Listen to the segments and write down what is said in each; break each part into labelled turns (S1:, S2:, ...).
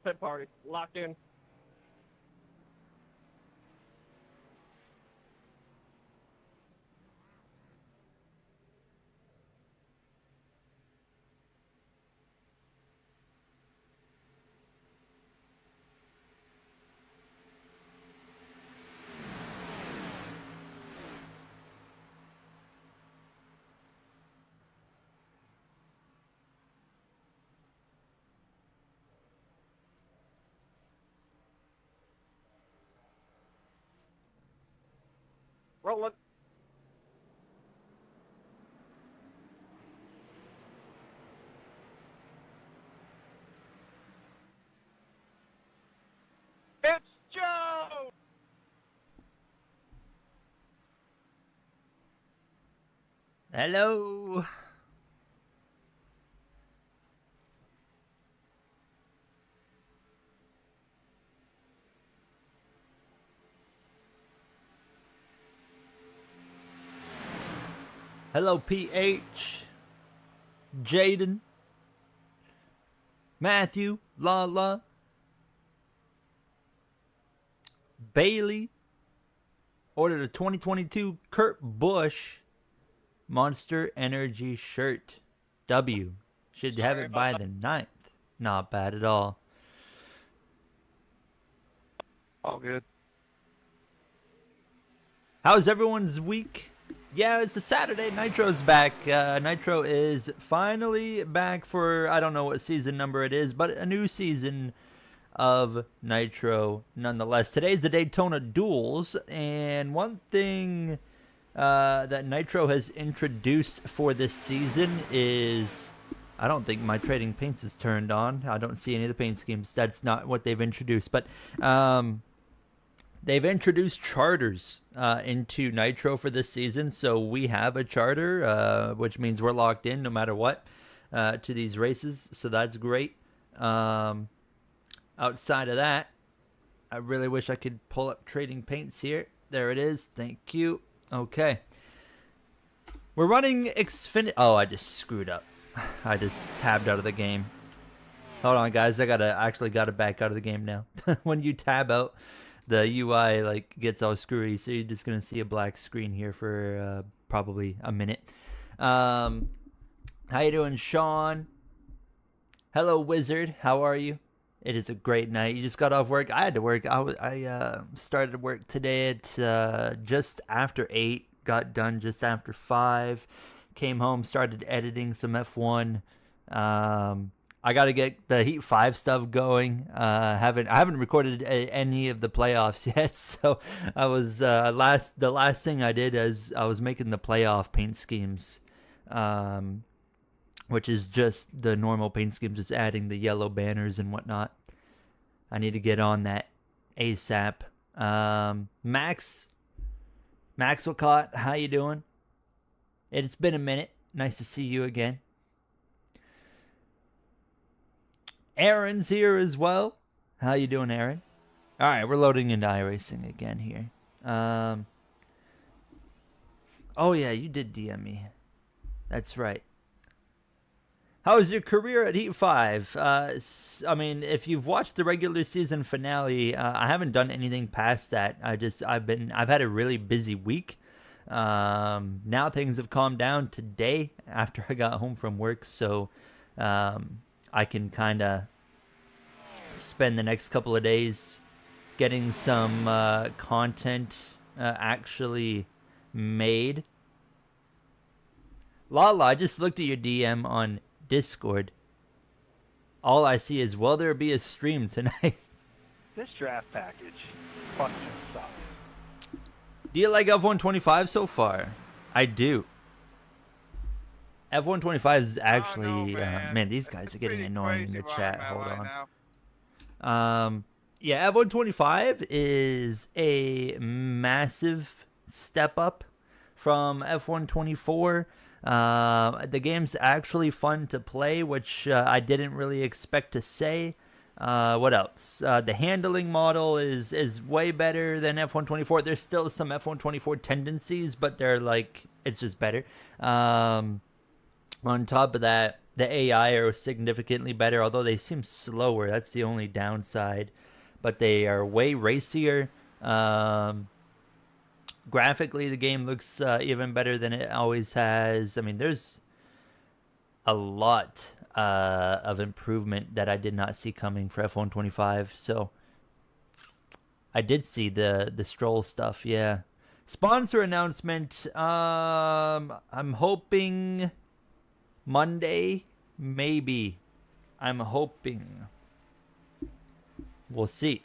S1: Pit party. Locked in. Rolling. It's Joe!
S2: Hello. Hello, PH. Jaden. Matthew. Lala. Bailey. Ordered a 2022 Kurt Busch Monster Energy shirt. W. Should have it by the 9th. Not bad at all.
S1: All good.
S2: How's everyone's week? Yeah, it's a Saturday. Nitro's back. Nitro is finally back for, I don't know what season number it is, but a new season of Nitro nonetheless. Today's the Daytona Duels, and one thing that Nitro has introduced for this season is, I don't think my trading paints is turned on. I don't see any of the paint schemes. That's not what they've introduced, but they've introduced charters into Nitro for this season, so we have a charter, which means we're locked in no matter what to these races, so that's great. Outside of that, I really wish I could pull up trading paints here. There it is. Thank you. Okay. We're running Xfinity. Oh, I just screwed up. I just tabbed out of the game. Hold on, guys. I actually gotta back out of the game now. When you tab out, the UI like gets all screwy, so you're just gonna see a black screen here for probably a minute. How you doing, Sean? Hello, Wizard. How are you? It is a great night. You just got off work. I had to work. I started work today at just after 8. Got done just after 5. Came home, started editing some F1. I got to get the Heat 5 stuff going. I haven't recorded any of the playoffs yet, so I was the last thing I did is I was making the playoff paint schemes, which is just the normal paint schemes, just adding the yellow banners and whatnot. I need to get on that ASAP. Max Wilcott, how you doing? It's been a minute. Nice to see you again. Aaron's here as well. How you doing, Aaron? All right, we're loading into iRacing again here. Oh yeah, you did DM me. That's right. How was your career at Heat 5? I mean, if you've watched the regular season finale, I haven't done anything past that. I've had a really busy week. Now things have calmed down today after I got home from work, so I can kind of spend the next couple of days getting some content actually made. Lala, I just looked at your DM on Discord. All I see is, will there be a stream tonight?
S1: This draft package fucking sucks.
S2: Do you like F125 so far? I do. F125 is actually, man, these guys are getting annoying in the chat. Hold on. Yeah, F125 is a massive step up from F124. The game's actually fun to play, which I didn't really expect to say. What else? The handling model is way better than F124. There's still some F124 tendencies, but they're like, it's just better. On top of that, The AI are significantly better, although they seem slower. That's the only downside. But they are way racier. Graphically, the game looks even better than it always has. I mean, there's a lot of improvement that I did not see coming for F125. So I did see the Stroll stuff. Yeah. Sponsor announcement. I'm hoping Monday, maybe. I'm hoping. We'll see.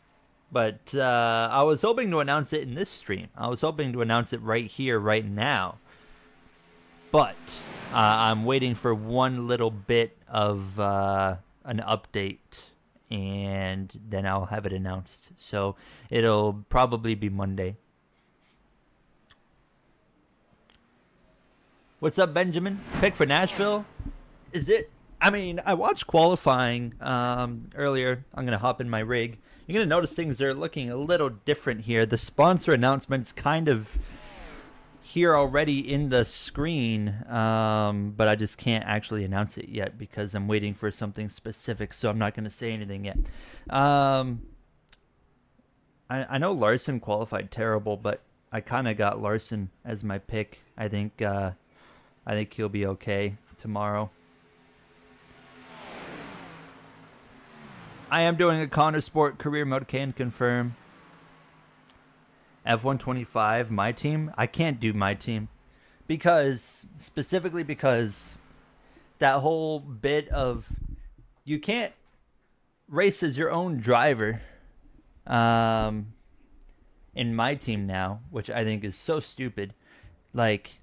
S2: But I was hoping to announce it in this stream. I was hoping to announce it right here, right now. But I'm waiting for one little bit of an update, and then I'll have it announced. So it'll probably be Monday. What's up, Benjamin? Pick for Nashville? Is it? I mean, I watched qualifying earlier. I'm going to hop in my rig. You're going to notice things are looking a little different here. The sponsor announcement's kind of here already in the screen, but I just can't actually announce it yet because I'm waiting for something specific, so I'm not going to say anything yet. I know Larson qualified terrible, but I kind of got Larson as my pick. I think he'll be okay tomorrow. I am doing a Connor Sport career mode, can confirm. F125, my team. I can't do my team specifically because that whole bit of you can't race as your own driver in my team now, which I think is so stupid. Like,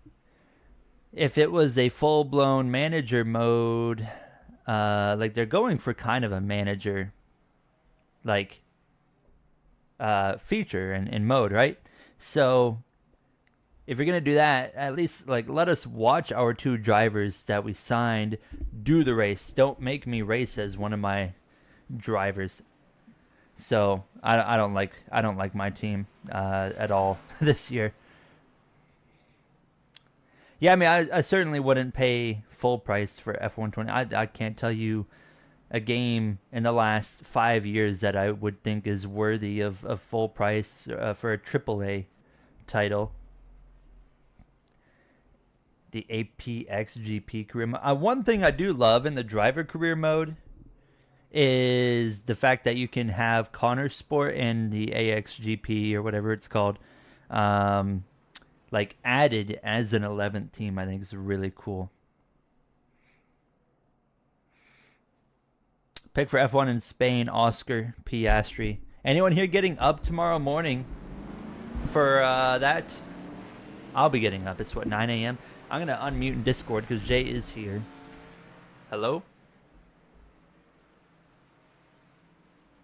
S2: if it was a full-blown manager mode, like they're going for kind of a manager like feature and mode, right? So if you're gonna do that, at least like let us watch our two drivers that we signed do the race. Don't make me race as one of my drivers. So I don't like my team at all this year. Yeah, I mean, I certainly wouldn't pay full price for F120. I can't tell you a game in the last 5 years that I would think is worthy of full price for a AAA title. The APX GP career mode. One thing I do love in the driver career mode is the fact that you can have Connor Sport and the AXGP or whatever it's called like added as an 11th team. I think is really cool. Pick for F1 in Spain, Oscar Piastri. Anyone here getting up tomorrow morning for that? I'll be getting up. It's what, 9 a.m.? I'm going to unmute in Discord because Jay is here. Hello?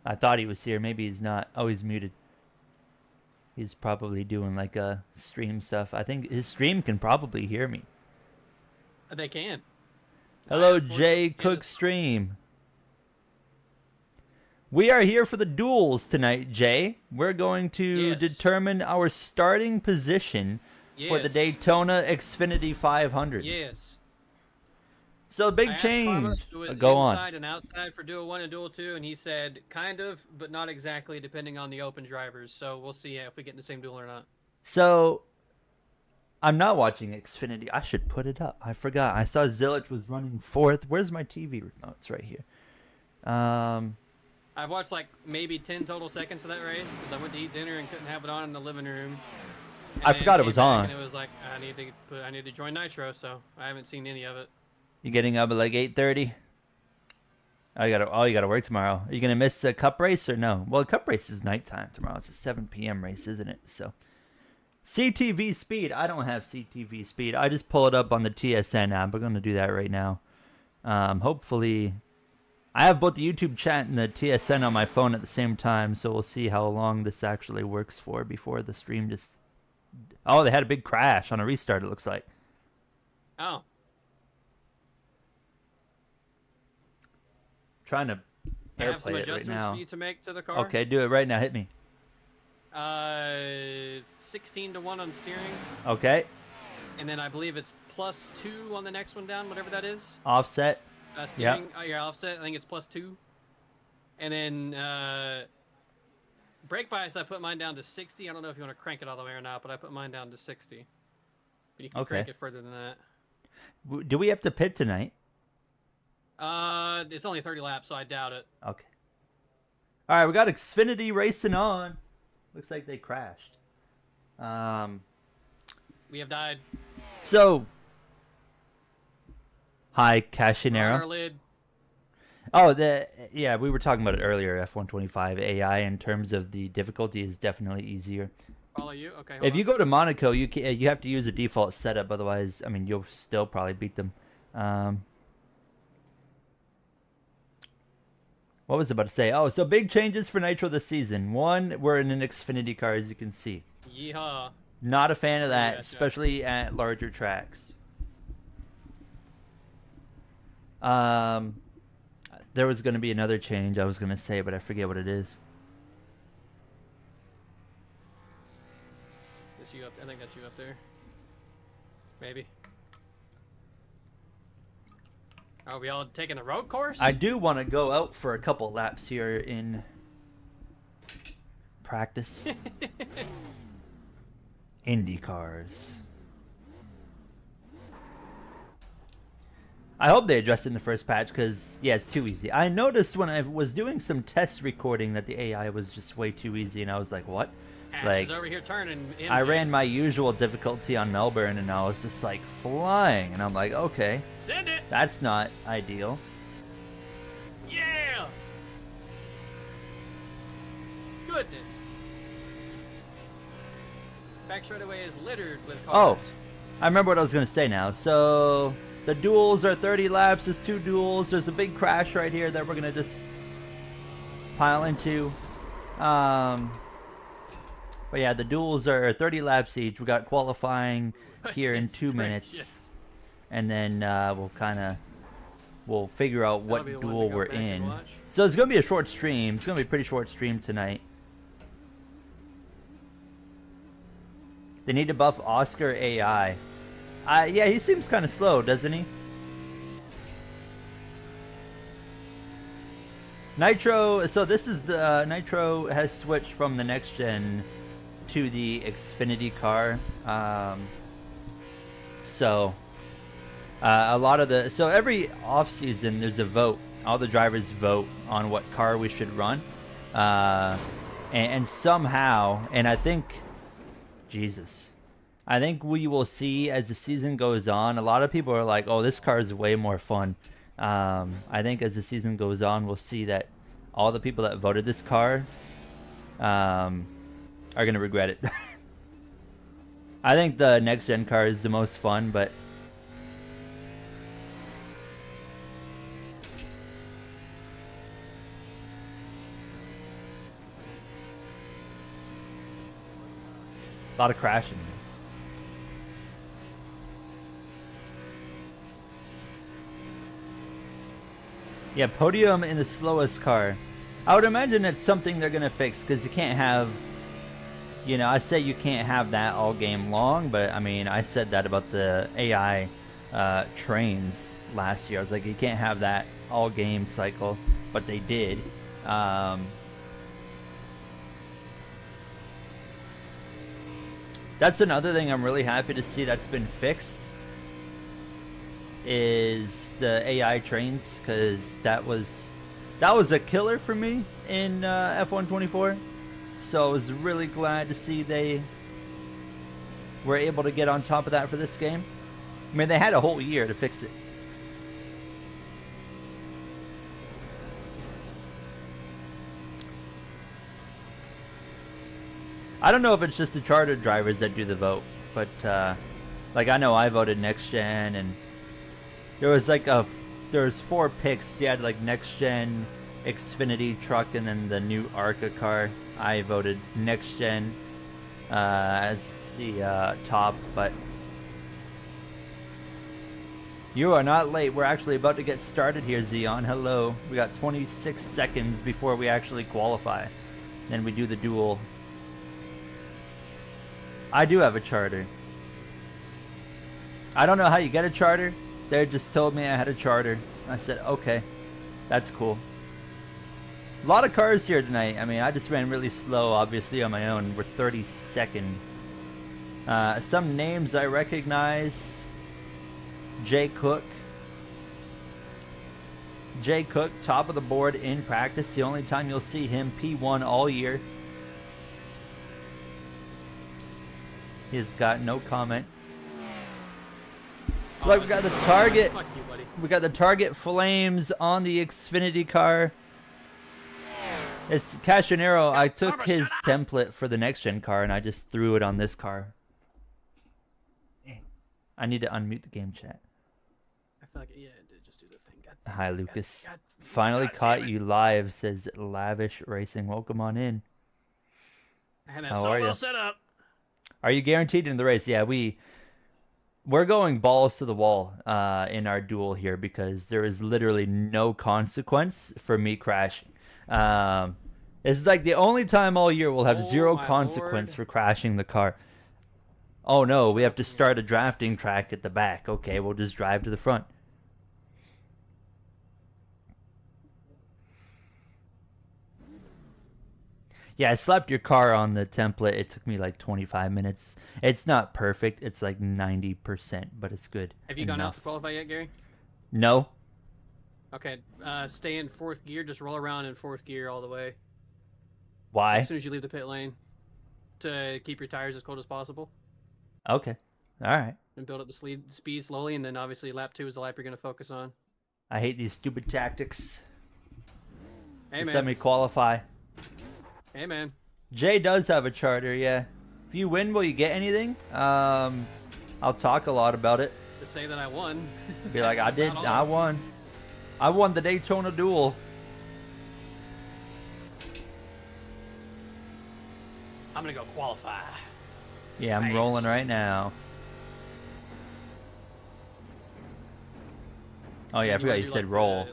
S2: I thought he was here. Maybe he's not. Oh, he's muted. He's probably doing like a stream stuff. I think his stream can probably hear me.
S3: They can.
S2: Hello, Jay Cook stream. We are here for the duels tonight, Jay. We're going to determine our starting position for the Daytona Xfinity 500.
S3: Yes.
S2: So big change.
S3: Go on. Inside and outside for Duel 1 and Duel 2, and he said kind of, but not exactly, depending on the open drivers. So we'll see if we get in the same duel or not.
S2: So I'm not watching Xfinity. I should put it up. I forgot. I saw Zillich was running fourth. Where's my TV remote? It's right here.
S3: I've watched like maybe 10 total seconds of that race because I went to eat dinner and couldn't have it on in the living room.
S2: I forgot it was on.
S3: And it was like I need to join Nitro, so I haven't seen any of it.
S2: You getting up at like 8:30? You gotta work tomorrow. Are you gonna miss a cup race or no? Well, the cup race is nighttime tomorrow. It's a 7 p.m. race, isn't it? So CTV speed. I don't have CTV speed. I just pull it up on the TSN app. We're gonna do that right now. Hopefully, I have both the YouTube chat and the TSN on my phone at the same time, so we'll see how long this actually works for before the stream just. Oh, they had a big crash on a restart. It looks like.
S3: Oh.
S2: Trying to
S3: I have some
S2: airplay it right
S3: adjustments
S2: now.
S3: for you to make to the car.
S2: Okay, do it right now. Hit me.
S3: 16 to 1 on steering.
S2: Okay.
S3: And then I believe it's +2 on the next one down, whatever that is.
S2: Offset.
S3: steering, your offset. I think it's +2. And then brake bias, I put mine down to 60. I don't know if you want to crank it all the way or not, but I put mine down to 60. But you can crank it further than that.
S2: Do we have to pit tonight?
S3: It's only 30 laps, so I doubt it.
S2: Okay. All right, we got Xfinity racing on. Looks like they crashed.
S3: We have died.
S2: So, hi,
S3: On
S2: Cashinero.
S3: our lid.
S2: Oh, yeah, we were talking about it earlier. F125 AI in terms of the difficulty is definitely easier.
S3: Follow you? Okay.
S2: If you go to Monaco, you have to use a default setup. Otherwise, I mean, you'll still probably beat them. What was I about to say? Oh, so big changes for Nitro this season. One, we're in an Xfinity car, as you can see.
S3: Yeehaw.
S2: Not a fan of that,
S3: Yeah,
S2: especially at larger tracks. There was going to be another change I was going to say, but I forget what it is.
S3: Is you up? I think that's you up there. Maybe. Are we all taking the road course?
S2: I do want to go out for a couple laps here in practice. Indy cars. I hope they addressed it in the first patch because, yeah, it's too easy. I noticed when I was doing some test recording that the AI was just way too easy, and I was like, what?
S3: Ash
S2: Like,
S3: is over here turning.
S2: I ran my usual difficulty on Melbourne, and I was just like flying, and I'm like, okay,
S3: Send it.
S2: that's not ideal.
S3: Yeah. Goodness. Back straightaway is littered with cars.
S2: Oh, I remember what I was going to say now. So, the duels are 30 laps. There's 2 duels. There's a big crash right here that we're going to just pile into. But yeah, the duels are 30 laps each. We got qualifying here in 2 minutes. And then we'll figure out what
S3: That'll be the one
S2: duel
S3: to go
S2: we're
S3: back and
S2: in.
S3: watch.
S2: So it's going to be a short stream. It's going to be a pretty short stream tonight. They need to buff Oscar AI. Yeah, he seems kind of slow, doesn't he? Nitro, so this is Nitro has switched from the next gen to the Xfinity car. So a lot of so every off season there's a vote. All the drivers vote on what car we should run, and somehow, and I think, Jesus, I think we will see as the season goes on. A lot of people are like, "Oh, this car is way more fun." I think as the season goes on, we'll see that all the people that voted this car are gonna regret it. I think the next gen car is the most fun, but a lot of crashing. Yeah, podium in the slowest car. I would imagine it's something they're gonna fix because you can't have, you know, I say you can't have that all game long, but I mean, I said that about the AI trains last year. I was like, you can't have that all game cycle, but they did. That's another thing I'm really happy to see that's been fixed is the AI trains, because that was a killer for me in F124. So I was really glad to see they were able to get on top of that for this game. I mean, they had a whole year to fix it. I don't know if it's just the charter drivers that do the vote, but like I know I voted next gen, and there was like there's 4 picks. You had like next gen, Xfinity truck, and then the new Arca car. I voted next gen as the top, but you are not late. We're actually about to get started here, Xeon. Hello. We got 26 seconds before we actually qualify. Then we do the duel. I do have a charter. I don't know how you get a charter. They just told me I had a charter. I said, okay, that's cool. A lot of cars here tonight. I mean, I just ran really slow, obviously, on my own. We're 32nd. Some names I recognize. Jay Cook. Jay Cook, top of the board in practice. The only time you'll see him P1 all year. He's got no comment. Look, we got the target.
S3: Fuck you, buddy.
S2: We got the target flames on the Xfinity car. It's Casionero. I took his template for the next gen car and I just threw it on this car. I need to unmute the game chat.
S3: I feel like, yeah, it did just do the thing.
S2: Hi, Lucas. Finally caught you live, says Lavish Racing. Welcome on in.
S3: I had that
S2: How
S3: so
S2: are
S3: well
S2: you?
S3: set up.
S2: Are you guaranteed in the race? Yeah, we're going balls to the wall in our duel here because there is literally no consequence for me crashing. It's like the only time all year we'll have zero consequence for crashing the car. Oh no, we have to start a drafting track at the back. Okay, we'll just drive to the front. Yeah, I slapped your car on the template. It took me like 25 minutes. It's not perfect. It's like 90%, but it's good.
S3: Have you gone out to qualify yet, Gary?
S2: No.
S3: Okay, stay in fourth gear. Just roll around in fourth gear all the way.
S2: Why?
S3: As soon as you leave the pit lane, to keep your tires as cold as possible.
S2: Okay. All right.
S3: And build up the speed slowly, and then obviously lap 2 is the lap you're going to focus on.
S2: I hate these stupid tactics.
S3: Hey,
S2: Just
S3: man.
S2: let me qualify.
S3: Hey, man.
S2: Jay does have a charter, yeah. If you win, will you get anything? I'll talk a lot about it.
S3: To say that I won.
S2: Be like, I did.
S3: about all.
S2: I won. I won the Daytona Duel.
S3: I'm going to go qualify.
S2: Yeah, I'm
S3: Fast.
S2: rolling right now. Oh yeah, I forgot you said roll.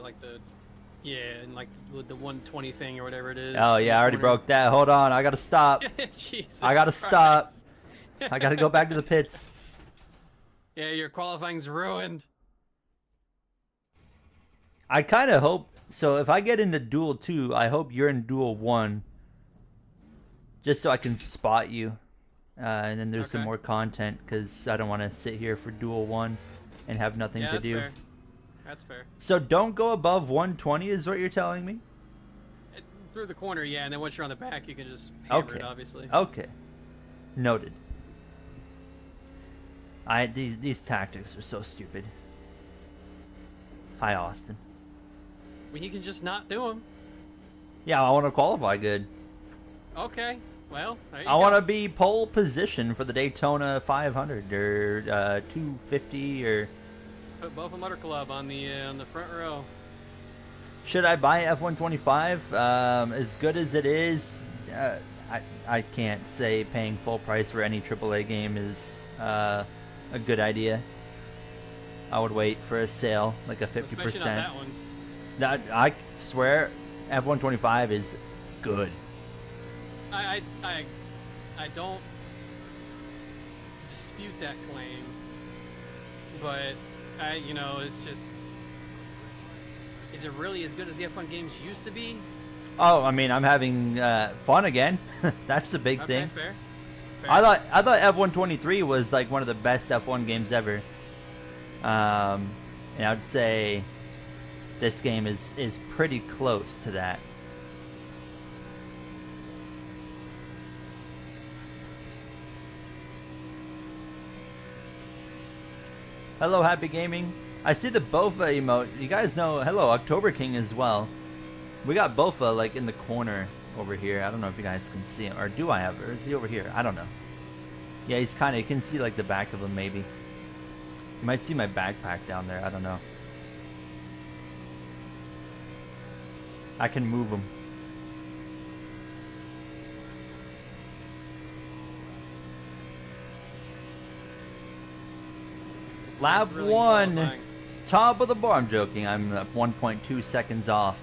S3: Yeah, and like with the 120 thing or whatever it is.
S2: Oh yeah, I already broke that. Hold on, I gotta stop.
S3: Jesus
S2: I gotta
S3: Christ.
S2: stop. I gotta go back to the pits.
S3: Yeah, your qualifying's ruined.
S2: I kind of hope so. If I get into Duel 2, I hope you're in Duel 1, just so I can spot you, and then there's some
S3: Okay.
S2: more content because I don't want to sit here for Duel 1 and have nothing
S3: Yeah,
S2: to
S3: that's
S2: do.
S3: fair. That's fair.
S2: So don't go above 120 is what you're telling me?
S3: Through the corner, yeah, and then once you're on the back, you can just hammer
S2: Okay.
S3: it, obviously.
S2: Okay. Noted. These tactics are so stupid. Hi, Austin.
S3: Well, you can just not do them.
S2: Yeah, I want to qualify good.
S3: Okay, well, there you
S2: I
S3: go.
S2: want to be pole position for the Daytona 500 or 250 or...
S3: Put Bofa Motor Club on the front row.
S2: Should I buy F-125? As good as it is, I can't say paying full price for any AAA game is a good idea. I would wait for a sale, like a 50%.
S3: Especially not that one.
S2: I swear, F-125 is good.
S3: I don't dispute that claim, but it's just, is it really as good as the F1 games used to be?
S2: Oh, I mean, I'm having fun again. That's the big
S3: Okay,
S2: thing.
S3: fair.
S2: I thought F-123 was like one of the best F1 games ever. And I'd say this game is pretty close to that. Hello, Happy Gaming. I see the Bofa emote. You guys know, hello, October King as well. We got Bofa like in the corner over here. I don't know if you guys can see him. Or do I have, or is he over here? I don't know. Yeah, he's kind of, you can see like the back of him maybe. You might see my backpack down there. I don't know. I can move him.
S3: This is
S2: Lap
S3: really
S2: 1.
S3: qualifying.
S2: Top of the board. I'm joking. I'm 1.2 seconds off.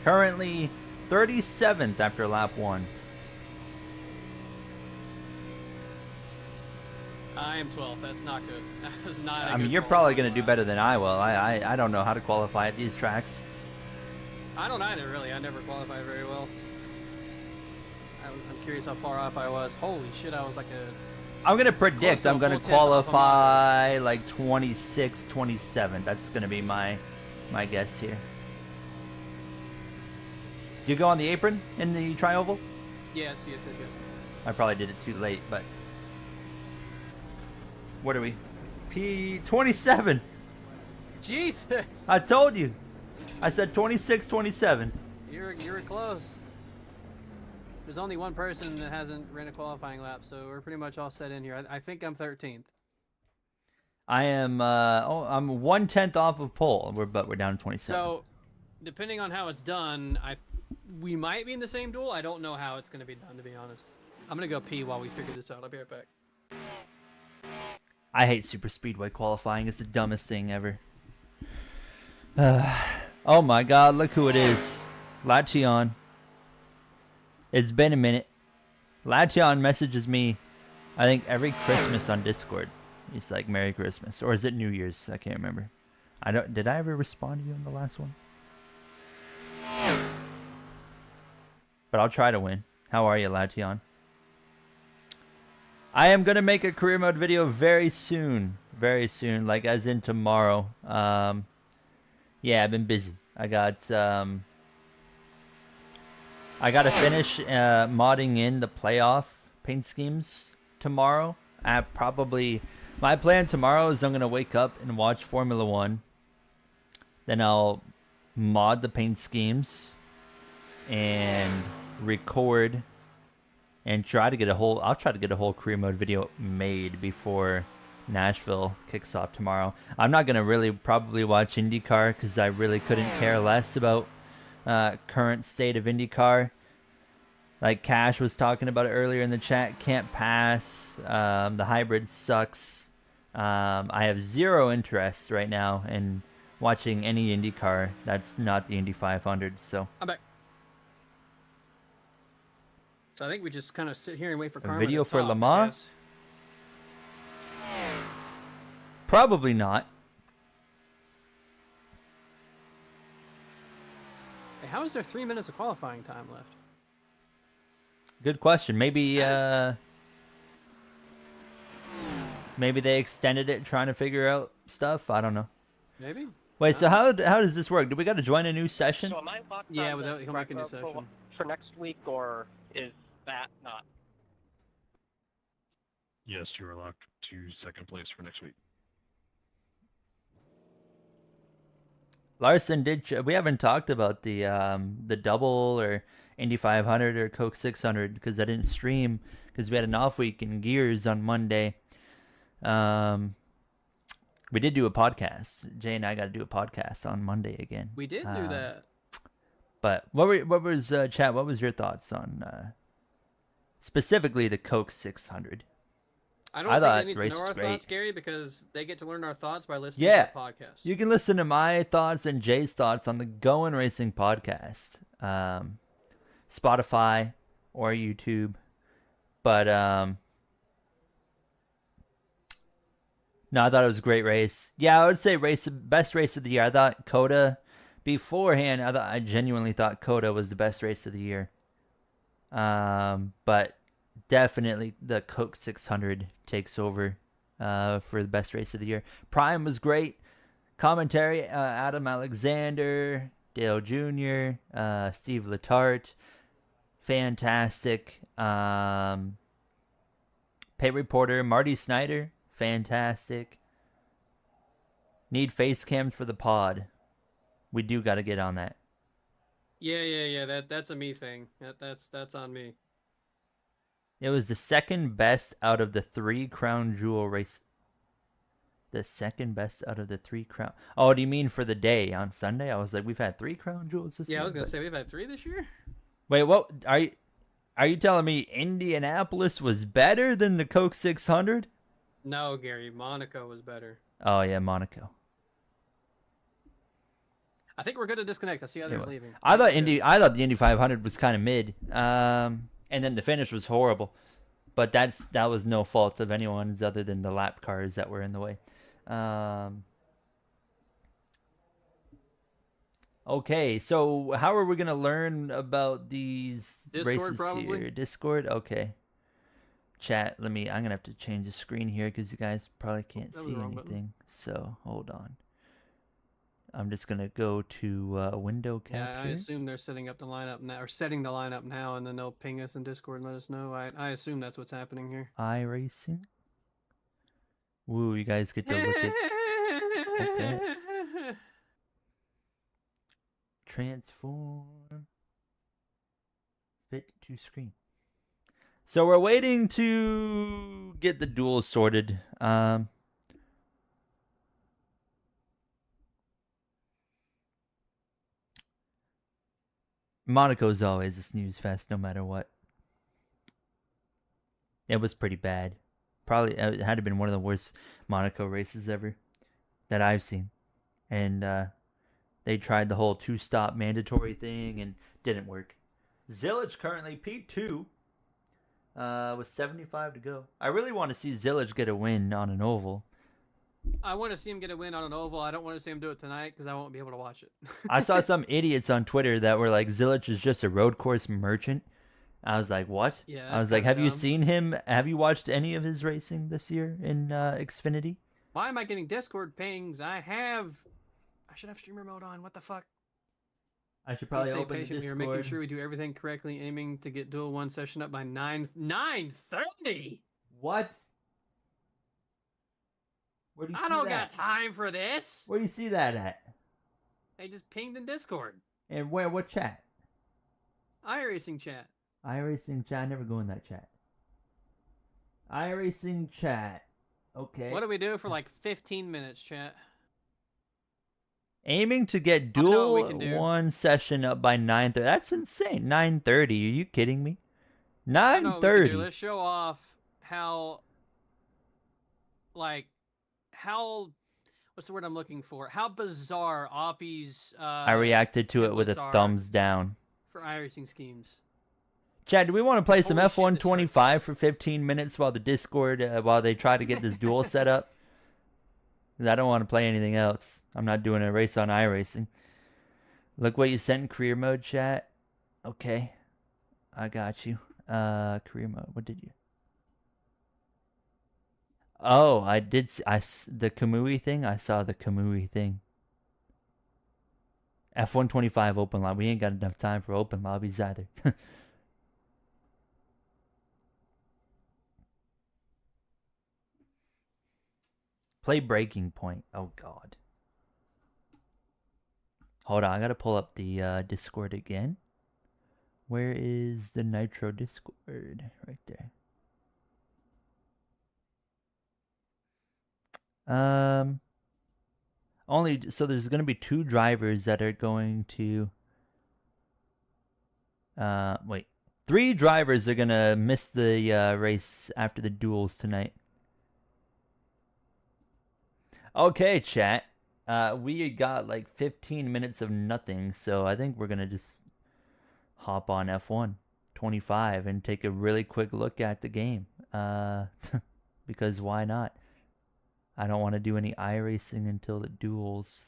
S2: Currently 37th after lap 1.
S3: I am 12th. That's not good. That was not.
S2: I mean, you're probably going to do better than I will. I don't know how to qualify at these tracks.
S3: I don't either, really. I never qualified very well. I'm curious how far off I was. Holy shit, I was like a...
S2: I'm going to predict
S3: to a
S2: I'm going to
S3: full tenth off of
S2: qualify like 26, 27. That's going to be my guess here. Do you go on the apron in the tri-oval?
S3: Yes.
S2: I probably did it too late, but... What are we? P27.
S3: Jesus!
S2: I told you. I said 26, 27.
S3: You were close. There's only one person that hasn't ran a qualifying lap, so we're pretty much all set in here. I think I'm 13th.
S2: I am. I'm 1/10 off of pole, but we're down to 27.
S3: So, depending on how it's done, we might be in the same duel. I don't know how it's going to be done, to be honest. I'm going to go pee while we figure this out. I'll be right back.
S2: I hate super speedway qualifying. It's the dumbest thing ever. Oh my God! Look who it is. Lachion. It's been a minute. Lachion messages me, I think every Christmas on Discord. He's like, "Merry Christmas," or is it New Year's? I can't remember. Did I ever respond to you on the last one? But I'll try to win. How are you, Lachion? I am gonna make a career mode video very soon, like as in tomorrow. Yeah, I've been busy. I gotta finish modding in the playoff paint schemes tomorrow. My plan tomorrow is I'm gonna wake up and watch Formula 1. Then I'll mod the paint schemes and record and try to get a whole career mode video made before Nashville kicks off tomorrow. I'm not gonna really probably watch IndyCar because I really couldn't care less about current state of IndyCar. Like Cash was talking about it earlier in the chat, can't pass. The hybrid sucks. I have zero interest right now in watching any IndyCar that's not the Indy 500. So
S3: I'm back. So I think we just kind of sit here and wait for Carmen
S2: video
S3: to
S2: for
S3: talk,
S2: Le
S3: I
S2: Mans?
S3: guess.
S2: Probably not.
S3: Hey, how is there 3 minutes of qualifying time left?
S2: Good question. Maybe they extended it trying to figure out stuff. I don't know.
S3: Maybe.
S2: Wait, so how does this work? Do we got to join a new session?
S1: So am I locked
S3: Yeah,
S1: on
S3: without
S1: the
S3: he'll make a new
S1: record
S3: session.
S1: for next week, or is that not?
S4: Yes, you are locked to second place for next week.
S2: Larson we haven't talked about the double or Indy 500 or Coke 600 because I didn't stream because we had an off week in Gears on Monday. We did do a podcast. Jay and I got to do a podcast on Monday again.
S3: We did do that.
S2: But what was chat? What was your thoughts on specifically the Coke 600?
S3: I don't
S2: I
S3: think
S2: thought
S3: they need
S2: the
S3: to
S2: race
S3: know
S2: was
S3: our
S2: great.
S3: thoughts, Gary, because they get to learn our thoughts by listening
S2: Yeah.
S3: to the podcast.
S2: You can listen to my thoughts and Jay's thoughts on the Going Racing podcast, Spotify or YouTube. But no, I thought it was a great race. Yeah, I would say best race of the year. I thought Coda beforehand. I genuinely thought Coda was the best race of the year. But definitely the Coke 600 takes over for the best race of the year. Prime was great. Commentary, Adam Alexander, Dale Jr., Steve Letarte, fantastic. Pit reporter, Marty Snyder, fantastic. Need face cams for the pod. We do got to get on that.
S3: Yeah. That's a me thing. That's on me.
S2: It was the second best out of the 3 Crown Jewel race. The second best out of the 3 Crown. Oh, do you mean for the day on Sunday? I was like, we've had 3 Crown Jewels this year.
S3: Yeah, I was gonna say we've had 3 this year.
S2: Wait, what? Are you telling me Indianapolis was better than the Coke 600?
S3: No, Gary, Monaco was better.
S2: Oh yeah, Monaco.
S3: I think we're good to disconnect. I see others leaving.
S2: I thought the Indy 500 was kind of mid. And then the finish was horrible. But that was no fault of anyone's other than the lap cars that were in the way. Okay, so how are we gonna learn about these
S3: Discord,
S2: races
S3: probably?
S2: here? Discord, okay. Chat, I'm gonna have to change the screen here because you guys probably can't
S3: that was
S2: see
S3: the wrong button.
S2: anything. So hold on. I'm just gonna go to window
S3: Yeah, I
S2: capture.
S3: assume they're setting up the lineup now, or setting the lineup now, and then they'll ping us in Discord and let us know. I assume that's what's happening here.
S2: iRacing. Woo, you guys get to look at okay. Transform. Fit to screen. So we're waiting to get the duel sorted. Monaco's always a snooze fest, no matter what. It was pretty bad. Probably it had to have been one of the worst Monaco races ever that I've seen. And they tried the whole 2-stop mandatory thing and didn't work. Zillage currently P2 with 75 to go. I really want to see Zillage get a win on an oval.
S3: I want to see him get a win on an oval. I don't want to see him do it tonight because I won't be able to watch it.
S2: I saw some idiots on Twitter that were like, Zillage is just a road course merchant. I was like, what?
S3: Yeah,
S2: I was like, have you seen him? Have you watched any of his racing this year in Xfinity?
S3: Why am I getting Discord pings? I should have streamer mode on. What the fuck?
S2: I should
S3: Please
S2: probably
S3: stay
S2: open the
S3: patient. We are
S2: Discord.
S3: making sure we do everything correctly, aiming to get Duel 1 session up by 9:30.
S2: What? Where do you see
S3: I don't
S2: that?
S3: got time for this.
S2: Where do you see that at?
S3: They just pinged in Discord.
S2: And where? What chat?
S3: iRacing chat.
S2: iRacing chat. I never go in that chat. iRacing chat. Okay.
S3: What do we do for like 15 minutes, chat?
S2: Aiming to get
S3: I know
S2: Duel
S3: what we can do.
S2: 1 session up by 9:30. That's insane. 9:30. Are you kidding me?
S3: I know what we can do.
S2: 9:30.
S3: Let's show off how what's the word I'm looking for? How bizarre Oppie's
S2: I reacted to it with a
S3: templates are
S2: thumbs down.
S3: for iRacing schemes.
S2: Chad, do we want to play some
S3: Holy shit, this
S2: F125 for 15 minutes while the Discord, while they try to get this duel set up? 'Cause I don't want to play anything else. I'm not doing a race on iRacing. Look what you sent in career mode, chat. Okay. I got you. Career mode. What did you? Oh, I did. The Kamui thing. I saw the Kamui thing. F125 open lobby. We ain't got enough time for open lobbies either. Play Breaking Point. Oh, God. Hold on. I got to pull up the Discord again. Where is the Nitro Discord? Right there. So there's going to be 2 drivers that are going to... wait. 3 drivers are going to miss the race after the duels tonight. Okay, chat. We got like 15 minutes of nothing, so I think we're going to just hop on F1 25 and take a really quick look at the game. Because why not? I don't want to do any iRacing until the duels.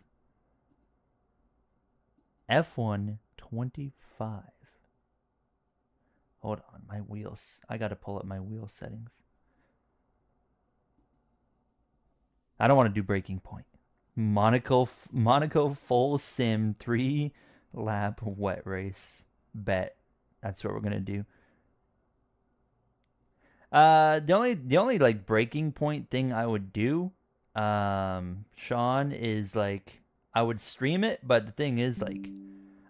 S2: F1 25. Hold on, my wheels. I got to pull up my wheel settings. I don't want to do Breaking Point. Monaco full sim 3-lap wet race. Bet. That's what we're gonna do. The only like Breaking Point thing I would do, Sean, is like I would stream it, but the thing is like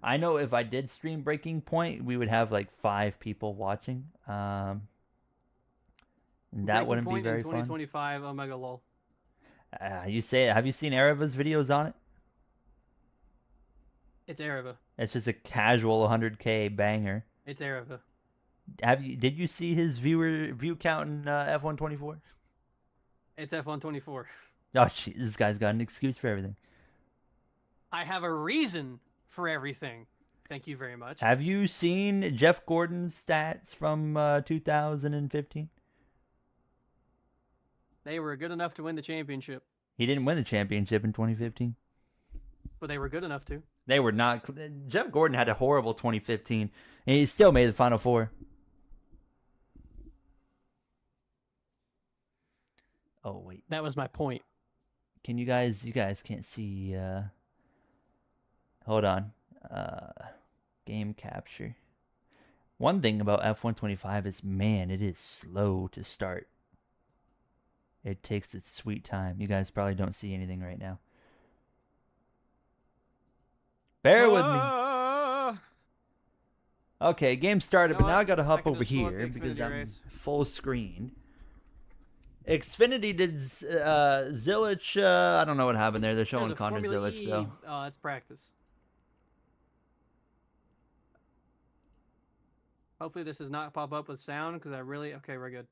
S2: I know if I did stream Breaking Point, we would have like 5 people watching. And that wouldn't be very fun.
S3: 2025 Omega LOL.
S2: Have you seen Ereva's videos on it?
S3: It's Ereva.
S2: It's just a casual 100K banger.
S3: It's Ereva.
S2: Did you see his view count in F124?
S3: It's F124.
S2: Oh, jeez, this guy's got an excuse for everything.
S3: I have a reason for everything. Thank you very much.
S2: Have you seen Jeff Gordon's stats from 2015?
S3: They were good enough to win the championship,
S2: He didn't win the championship in 2015.
S3: but they were good enough to.
S2: They were not. Jeff Gordon had a horrible 2015, and he still made the Final Four. Oh wait,
S3: That was my point.
S2: can you guys? You guys can't see. Hold on. Game capture. One thing about F125 is, man, it is slow to start. It takes its sweet time. You guys probably don't see anything right now. Bear with me. Okay, game started,
S3: You
S2: but
S3: know
S2: now I
S3: what?
S2: gotta
S3: I
S2: hop
S3: can
S2: over
S3: just pull up
S2: here
S3: the
S2: because
S3: Xfinity
S2: I'm
S3: race.
S2: full screen. Xfinity did Zilich. I don't know what happened there. They're
S3: There's
S2: showing
S3: a
S2: Connor
S3: Formula
S2: Zilich
S3: E.
S2: though.
S3: Oh, that's practice. Hopefully this does not pop up with sound because I really... Okay, we're good.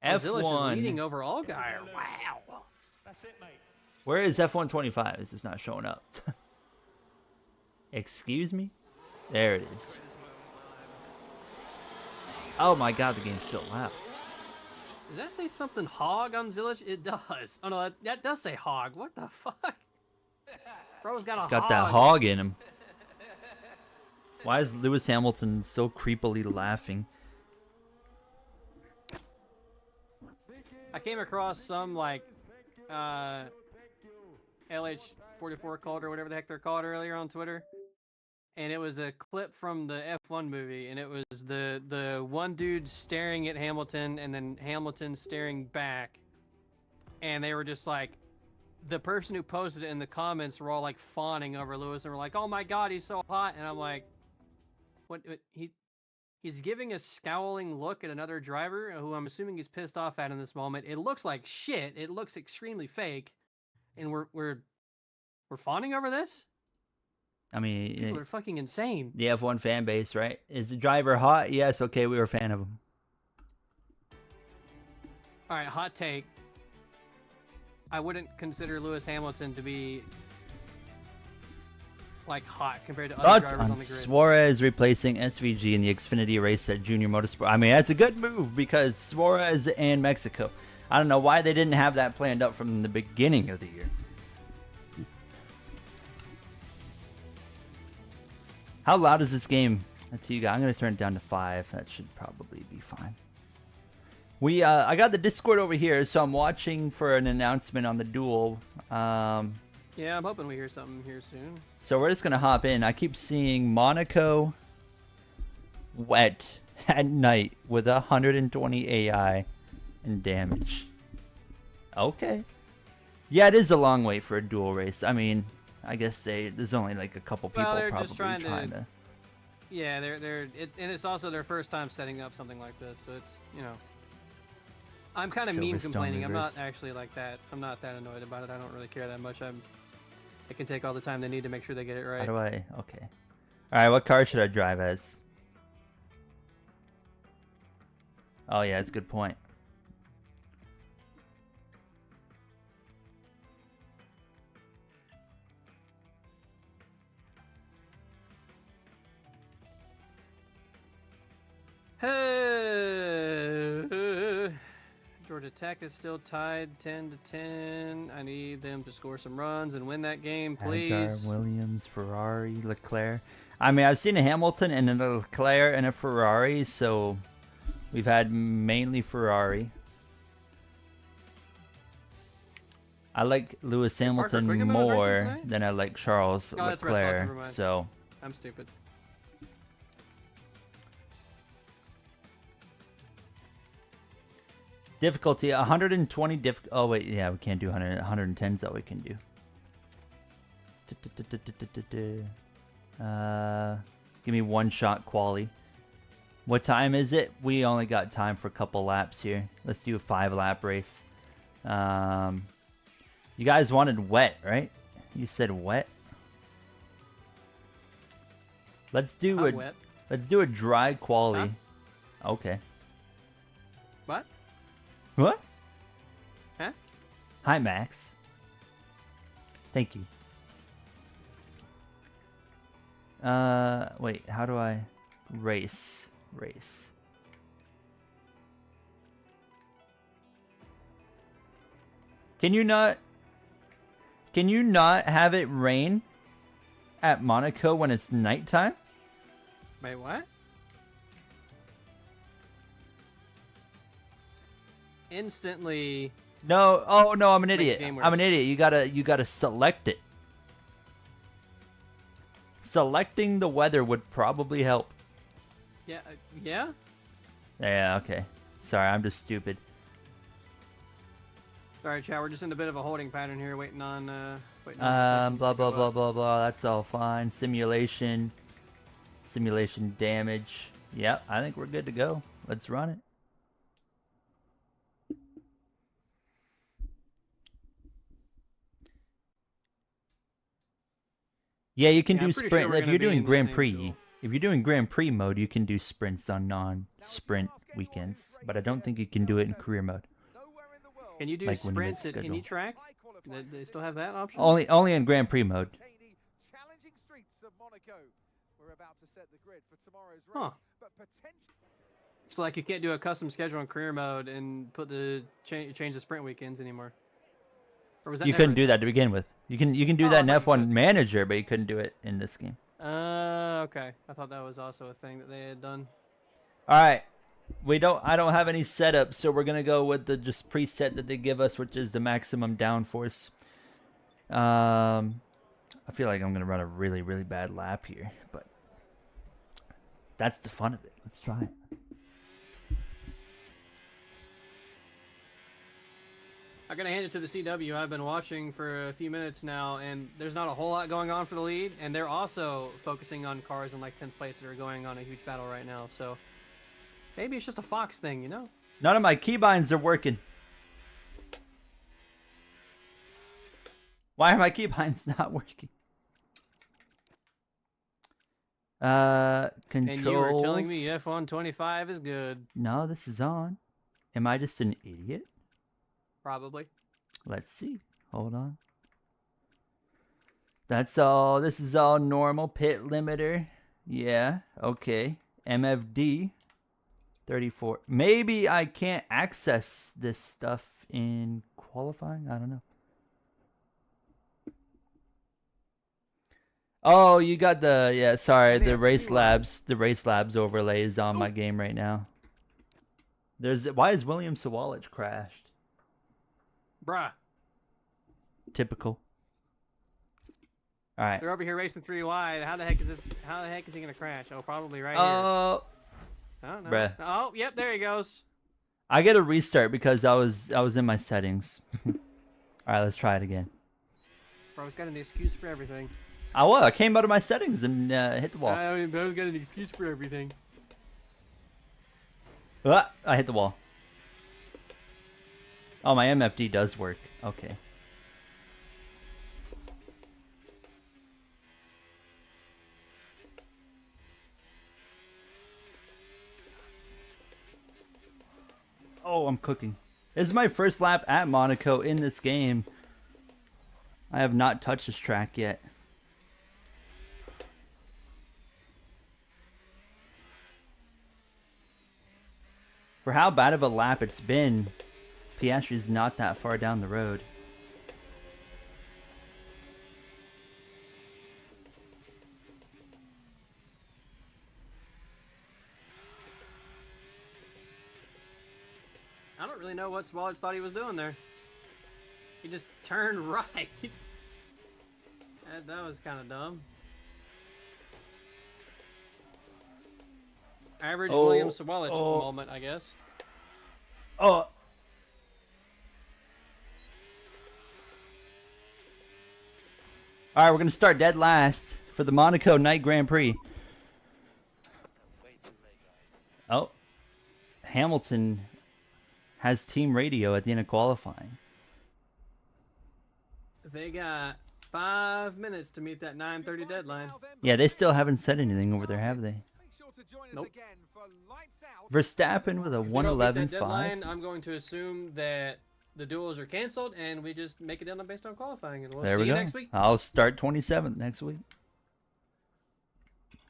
S3: Oh, Zilich is leading
S2: F1.
S3: over Allgaier. Wow.
S2: Where is F125? It's just not showing up. Excuse me? There it is. Oh my god, the game's so loud.
S3: Does that say something hog on Zilich? It does. Oh no, that does say hog. What the fuck? Bro's got
S2: It's
S3: a
S2: got
S3: hog.
S2: that hog in him. Why is Lewis Hamilton so creepily laughing?
S3: I came across some like LH44 called or whatever the heck they're called earlier on Twitter. And it was a clip from the F1 movie, and it was the one dude staring at Hamilton and then Hamilton staring back. And they were just like, the person who posted it in the comments were all like fawning over Lewis and were like, "Oh my god, he's so hot." And I'm like, what he's giving a scowling look at another driver who I'm assuming he's pissed off at in this moment. It looks like shit. It looks extremely fake. And we're fawning over this?
S2: I mean,
S3: People are fucking insane.
S2: the F1 fan base, right? Is the driver hot? Yes, okay, we were a fan of him.
S3: All right, hot take. I wouldn't consider Lewis Hamilton to be like hot compared to other
S2: Thoughts
S3: drivers
S2: on
S3: on the grid.
S2: Suarez replacing SVG in the Xfinity race at Junior Motorsport? I mean, that's a good move because Suarez and Mexico. I don't know why they didn't have that planned up from the beginning of the year. How loud is this game? That's you guys. I'm gonna turn it down to 5. That should probably be fine. I got the Discord over here, so I'm watching for an announcement on the duel.
S3: Yeah, I'm hoping we hear something here soon.
S2: So we're just gonna hop in. I keep seeing Monaco wet at night with 120 AI and damage. Okay. Yeah, it is a long wait for a duel race. I mean, I guess there's only like a couple people
S3: Well, they're
S2: probably
S3: just trying
S2: trying
S3: to.
S2: to.
S3: Yeah, and it's also their first time setting up something like this, so it's I'm kind of meme
S2: Silverstone
S3: complaining. I'm not
S2: reverse.
S3: actually like that. I'm not that annoyed about it. I don't really care that much. They can take all the time they need to make sure they get it right.
S2: How do I? Okay. All right. What car should I drive as? Oh yeah, that's a good point.
S3: Georgia Tech is still tied 10-10. I need them to score some runs and win that game, please.
S2: Hajar, Williams, Ferrari, Leclerc. I mean, I've seen a Hamilton and a Leclerc and a Ferrari, so we've had mainly Ferrari. I like Lewis
S3: Parker
S2: Hamilton
S3: Quickenham was racing
S2: more
S3: tonight?
S2: than I like Charles
S3: Oh, that's right, never
S2: Leclerc.
S3: mind.
S2: So
S3: I'm stupid.
S2: difficulty 120 oh wait, yeah, we can't do 100 110s that we can do. Give me one shot quali. What time is it? We only got time for a couple laps here. Let's do a 5-lap race. You guys wanted wet, right? You said wet. Let's do
S3: I'm wet.
S2: let's do a dry quali.
S3: Huh?
S2: Okay.
S3: What?
S2: What?
S3: Huh?
S2: Hi, Max. Thank you. Wait, how do I race? Can you not have it rain at Monaco when it's nighttime?
S3: Wait, what? Instantly.
S2: No. Oh no, I'm an
S3: Make the
S2: idiot.
S3: game
S2: I'm an
S3: worse.
S2: idiot. You gotta select it. Selecting the weather would probably help.
S3: Yeah. Yeah.
S2: Yeah. Okay. Sorry, I'm just stupid.
S3: Sorry, chat. We're just in a bit of a holding pattern here, waiting on. Waiting
S2: Blah
S3: on the settings to
S2: blah
S3: go
S2: blah
S3: up.
S2: blah blah. That's all fine. Simulation damage. Yep, I think we're good to go. Let's run it. Yeah, you can
S3: Yeah,
S2: do
S3: I'm pretty
S2: sprint
S3: sure we're
S2: if
S3: gonna
S2: you're
S3: be
S2: doing
S3: in the
S2: Grand
S3: same
S2: Prix.
S3: duel.
S2: If you're doing Grand Prix mode, you can do sprints on non-sprint weekends, but I don't think you can do it in career mode.
S3: Can you do
S2: Like when you make
S3: sprints at
S2: schedule.
S3: any track? They still have that option?
S2: Only in Grand Prix mode.
S5: Challenging streets of Monaco. We're about to set the grid for tomorrow's race,
S3: Huh.
S5: but potentially
S3: It's like you can't do a custom schedule in career mode and put the change the sprint weekends anymore. Or was that
S2: You
S3: never
S2: couldn't
S3: a
S2: do
S3: thing?
S2: that to begin with. You can do
S3: Oh,
S2: that in
S3: I thought you
S2: F1
S3: could.
S2: Manager, but you couldn't do it in this game.
S3: Okay. I thought that was also a thing that they had done.
S2: All right. I don't have any setup, so we're going to go with the just preset that they give us, which is the maximum downforce. I feel like I'm going to run a really, really bad lap here, but that's the fun of it. Let's try it.
S3: I gotta hand it to the CW. I've been watching for a few minutes now, and there's not a whole lot going on for the lead, and they're also focusing on cars in like 10th place that are going on a huge battle right now. So maybe it's just a Fox thing, you know?
S2: None of my keybinds are working. Why are my keybinds not working? Controls.
S3: And you were telling me F125 is good.
S2: No, this is on. Am I just an idiot?
S3: Probably.
S2: Let's see. Hold on. That's all. This is all normal. Pit limiter. Yeah. Okay. MFD. 34. Maybe I can't access this stuff in qualifying. I don't know. Oh, you got the sorry, the race labs. The race labs overlay is on my game right now. Why is William Sawalich crashed?
S3: Bruh.
S2: Typical. All right.
S3: They're over here racing 3 wide. How the heck is he gonna crash? Oh, probably right here.
S2: Oh,
S3: I don't know.
S2: bruh.
S3: Oh, yep, there he goes.
S2: I get a restart because I was in my settings. All right, let's try it again.
S3: Bro's got an excuse for everything.
S2: I came out of my settings and hit the wall.
S3: Bro's got an excuse for everything.
S2: I hit the wall. Oh, my MFD does work. Okay. Oh, I'm cooking. This is my first lap at Monaco in this game. I have not touched this track yet. For how bad of a lap it's been, Piastri's not that far down the road.
S3: I don't really know what Swallowage thought he was doing there. He just turned right. That was kind of dumb. Average William Sawalich moment, I guess.
S2: Oh. Alright, we're going to start dead last for the Monaco Night Grand Prix. Oh. Hamilton has team radio at the end of qualifying.
S3: They got 5 minutes to meet that 9:30 deadline.
S2: Yeah, they still haven't said anything over there, have they?
S3: Nope.
S2: Verstappen with a
S3: If they don't meet that
S2: 111.5.
S3: deadline, I'm going to assume that the duels are canceled and we just make it down based on qualifying. And we'll
S2: There
S3: see
S2: we
S3: you
S2: go.
S3: next week.
S2: I'll start 27th next week.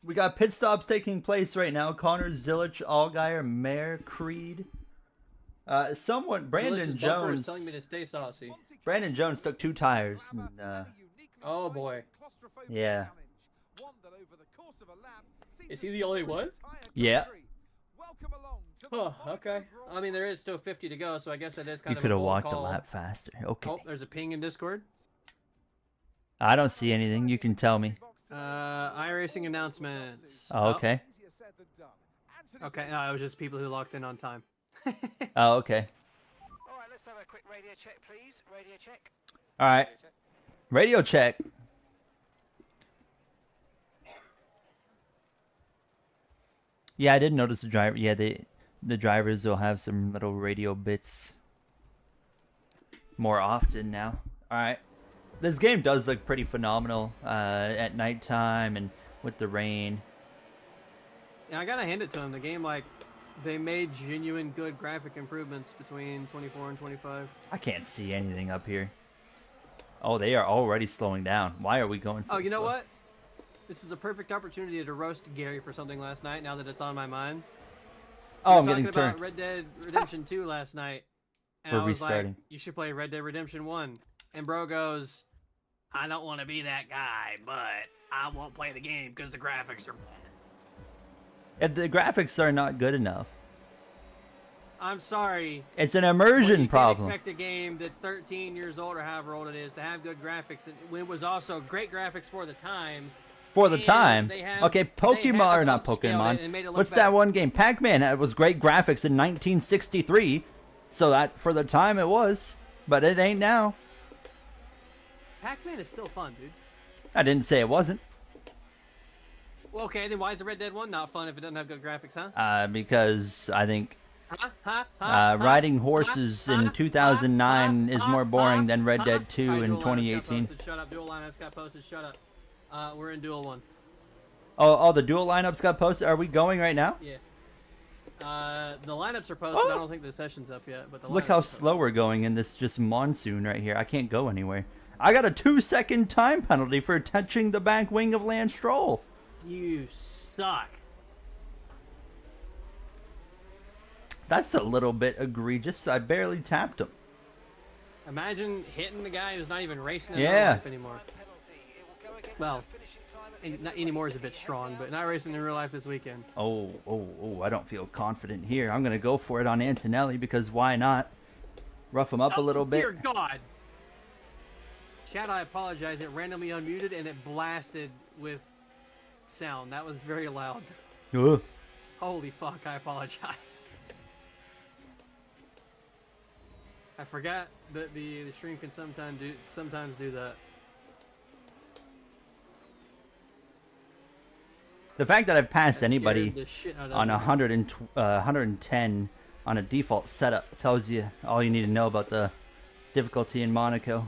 S2: We got pit stops taking place right now. Connor, Zilich, Allgaier, Mayer, Creed. Someone,
S3: Delicious Bumper is telling me to stay saucy.
S2: Brandon Jones took 2 tires. And,
S3: Oh boy.
S2: yeah.
S3: Is he the only one?
S2: Yeah.
S3: Huh, okay. I mean, there is still 50 to go, so I guess that is kind
S2: You
S3: of
S2: could
S3: a
S2: have
S3: bold
S2: walked a
S3: call.
S2: lap faster. Okay.
S3: Oh, there's a ping in Discord.
S2: I don't see anything. You can tell me.
S3: iRacing announcements.
S2: Oh, okay.
S3: Okay, no, it was just people who locked in on time.
S2: Oh, okay.
S5: All right, let's have a quick radio check, please. Radio check.
S2: All right. Radio check. Yeah, I did notice the driver. Yeah, the drivers will have some little radio bits more often now. All right. This game does look pretty phenomenal at nighttime and with the rain.
S3: Yeah, I gotta hand it to them. The game, like, they made genuine good graphic improvements between 24 and 25.
S2: I can't see anything up here. Oh, they are already slowing down. Why are we going so slow?
S3: Oh, you know what? This is a perfect opportunity to roast Gary for something last night, now that it's on my mind.
S2: Oh,
S3: We
S2: I'm
S3: were
S2: getting
S3: talking about
S2: turned.
S3: Red Dead Redemption 2 last night. And
S2: We're
S3: I was
S2: restarting.
S3: like, you should play Red Dead Redemption 1. And bro goes, I don't want to be that guy, but I won't play the game because the graphics are bad.
S2: If the graphics are not good enough,
S3: I'm sorry.
S2: it's an
S3: But
S2: immersion
S3: you
S2: problem.
S3: can't expect a game that's 13 years old or however old it is to have good graphics. When it was also great graphics for the time.
S2: For the
S3: And
S2: time.
S3: they have-
S2: Okay,
S3: they
S2: Pokemon,
S3: have
S2: or not
S3: upscaled it
S2: Pokemon.
S3: and made it look
S2: What's
S3: better.
S2: that one game? Pac-Man. It was great graphics in 1963. So that, for the time, it was. But it ain't now.
S3: Pac-Man is still fun, dude.
S2: I didn't say it wasn't.
S3: Well, okay, then why is the Red Dead 1 not fun if it doesn't have good graphics, huh?
S2: Because I think riding horses in 2009 is more boring than Red Dead 2
S3: Alright,
S2: in
S3: Duel Lineups got
S2: 2018.
S3: posted. Shut up. Duel lineups got posted. Shut up. We're in Duel 1.
S2: Oh, the dual lineups got posted. Are we going right now?
S3: Yeah. The lineups are posted.
S2: Oh.
S3: I don't think the session's up yet, but the
S2: Look
S3: lineups
S2: how
S3: are posted.
S2: slow we're going in this just monsoon right here. I can't go anywhere. I got a 2-second time penalty for touching the back wing of Lance Stroll.
S3: You suck.
S2: That's a little bit egregious. I barely tapped him.
S3: Imagine hitting the guy who's not even racing in
S2: Yeah.
S3: real life anymore. Well, not anymore is a bit strong, but not racing in real life this weekend.
S2: Oh, I don't feel confident here. I'm going to go for it on Antonelli because why not? Rough him up a little bit.
S3: Dear God. Chad, I apologize. It randomly unmuted and it blasted with sound. That was very loud.
S2: Ugh.
S3: Holy fuck, I apologize. I forgot that the stream can sometimes do that.
S2: The fact that I've passed
S3: That scared
S2: anybody
S3: the shit out of
S2: on
S3: me.
S2: 110 on a default setup tells you all you need to know about the difficulty in Monaco.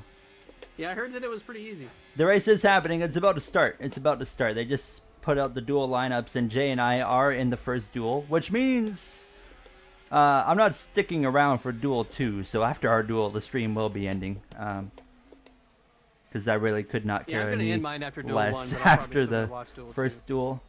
S3: Yeah, I heard that it was pretty easy.
S2: The race is happening. It's about to start. They just put out the duel lineups, and Jay and I are in the first duel, which means I'm not sticking around for duel 2. So after our duel, the stream will be ending. Because I really could not
S3: Yeah, I'm
S2: care
S3: gonna
S2: any
S3: end mine after duel
S2: less
S3: 1, but I'll probably
S2: after
S3: still
S2: the
S3: watch duel 2.
S2: first duel.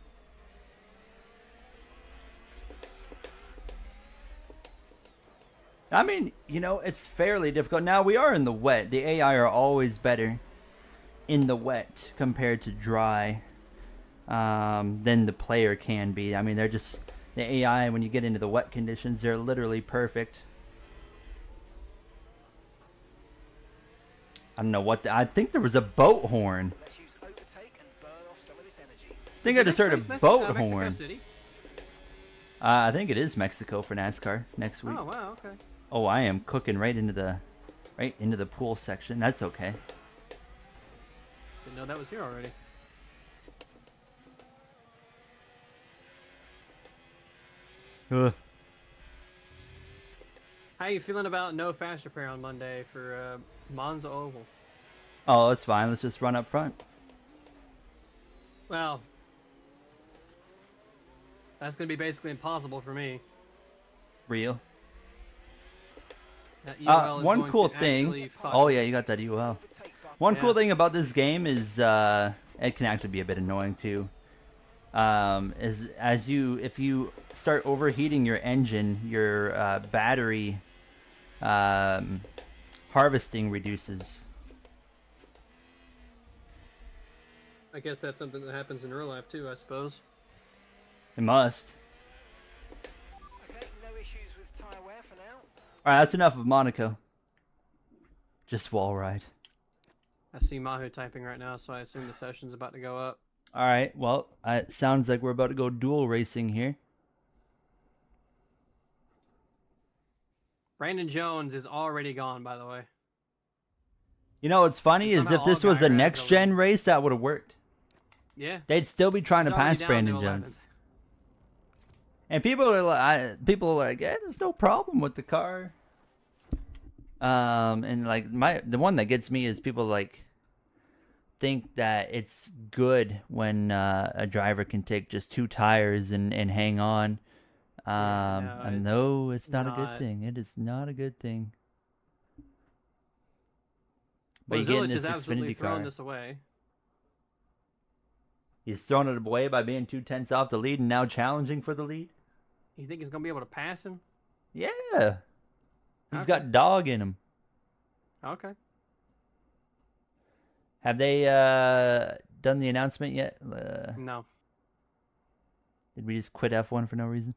S2: I mean, you know, it's fairly difficult. Now, we are in the wet. The AI are always better in the wet compared to dry than the player can be. I mean, they're just... The AI, when you get into the wet conditions, they're literally perfect. I don't know what... I think there was a boat horn. I think I just heard a boat horn.
S3: City?
S2: I think it is Mexico for NASCAR next week.
S3: Oh wow, okay.
S2: Oh, I am cooking right into the pool section. That's okay.
S3: Didn't know that was here already.
S2: Ugh.
S3: How you feeling about no fast repair on Monday for Monza Oval?
S2: Oh, that's fine. Let's just run up front.
S3: Well, that's gonna be basically impossible for me.
S2: Real.
S3: That UL is
S2: One
S3: going
S2: cool
S3: to
S2: thing.
S3: actually fuck
S2: Oh
S3: me.
S2: yeah, you got that UL. One cool
S3: Yeah.
S2: thing about this game is it can actually be a bit annoying too. If you start overheating your engine, your battery harvesting reduces.
S3: I guess that's something that happens in real life too, I suppose.
S2: It must.
S5: Okay, no issues with tyre wear for now.
S2: All right, that's enough of Monaco. Just wall ride.
S3: I see Mahu typing right now, so I assume the session's about to go up.
S2: All right, well, it sounds like we're about to go dual racing here.
S3: Brandon Jones is already gone, by the way.
S2: You know what's funny is if this was a next gen race, that would have worked.
S3: Yeah.
S2: They'd still be trying
S3: He's
S2: to
S3: already
S2: pass
S3: down
S2: Brandon
S3: to
S2: Jones. And people are like, yeah, there's no problem with the car. And like the one that gets me is people like think that it's good when a driver can take just 2 tires and hang on. And no, it's not a good thing. It is not a good thing. But
S3: Well,
S2: you get in
S3: Zilich
S2: this
S3: is absolutely
S2: Xfinity
S3: throwing
S2: car.
S3: this away.
S2: He's thrown it away by being 2/10 off the lead and now challenging for the lead.
S3: You think he's gonna be able to pass him?
S2: Yeah, he's
S3: Okay.
S2: got dog in him.
S3: Okay.
S2: Have they done the announcement yet?
S3: No,
S2: Did we just quit F1 for no reason?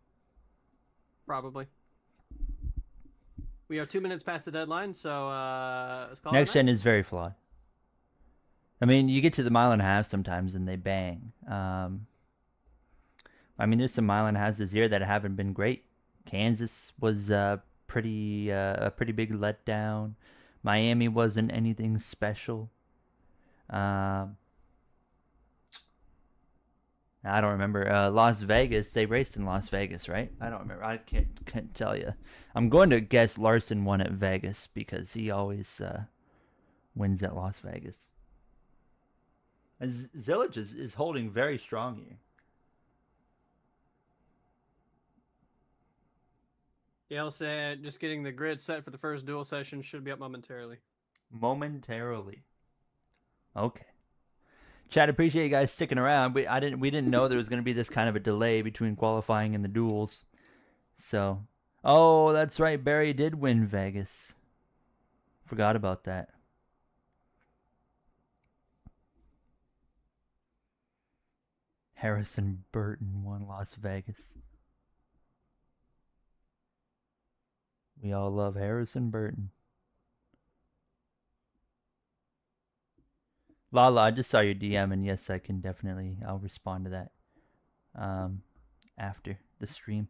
S3: probably. We are 2 minutes past the deadline, so let's call
S2: Next
S3: it
S2: gen is very flawed. I mean, you get to the mile and a half sometimes and they bang. I mean, there's some mile and a halves this year that haven't been great. Kansas was a pretty big letdown. Miami wasn't anything special. I don't remember. Las Vegas, they raced in Las Vegas, right? I don't remember. I can't tell you. I'm going to guess Larson won at Vegas because he always wins at Las Vegas. And Zilich is holding very strong here.
S3: Gail said, just getting the grid set for the first duel session, should be up momentarily.
S2: Momentarily. Okay. Chad, appreciate you guys sticking around. We didn't know there was going to be this kind of a delay between qualifying and the duels. So, oh, that's right. Barry did win Vegas. Forgot about that. Harrison Burton won Las Vegas. We all love Harrison Burton. Lala, I just saw your DM, and yes, I'll respond to that after the stream.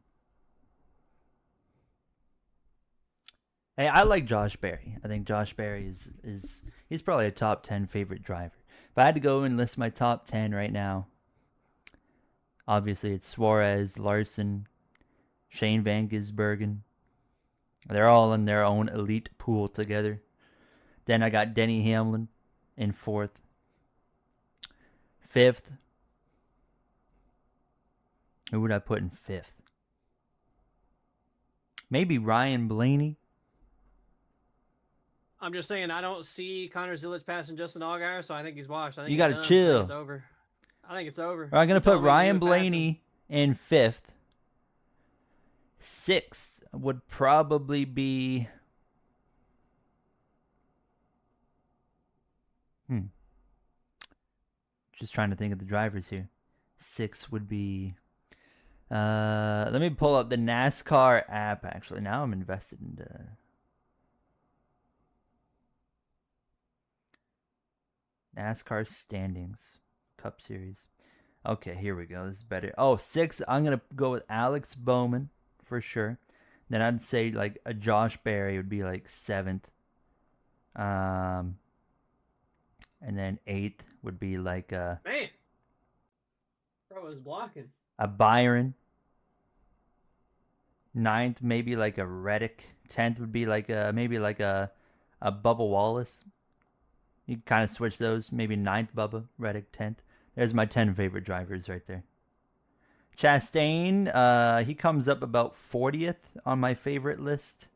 S2: Hey, I like Josh Berry. I think Josh Berry he's probably a top 10 favorite driver. If I had to go and list my top 10 right now, obviously it's Suarez, Larson, Shane Van Gisbergen. They're all in their own elite pool together. Then I got Denny Hamlin in 4th. 5th. Who would I put in 5th? Maybe Ryan Blaney.
S3: I'm just saying, I don't see Connor Zilich passing Justin Allgaier, so I think he's washed. I think
S2: You gotta
S3: he's done.
S2: chill.
S3: I think it's over. I think it's over.
S2: I'm going to put
S3: You told me you
S2: Ryan
S3: would pass him.
S2: Blaney in 5th. 6th would probably be... Just trying to think of the drivers here. 6 would be... let me pull up the NASCAR app, actually. Now I'm invested in NASCAR standings. Cup Series. Okay, here we go. This is better. Oh, 6, I'm going to go with Alex Bowman for sure. Then I'd say like a Josh Berry would be like 7th. And then 8th would be like
S3: Man. Bro was blocking.
S2: a Byron. 9th, maybe like a Reddick. 10th would be like maybe like a Bubba Wallace. You can kind of switch those. Maybe 9th Bubba, Reddick 10th. There's my 10 favorite drivers right there. Chastain, he comes up about 40th on my favorite list.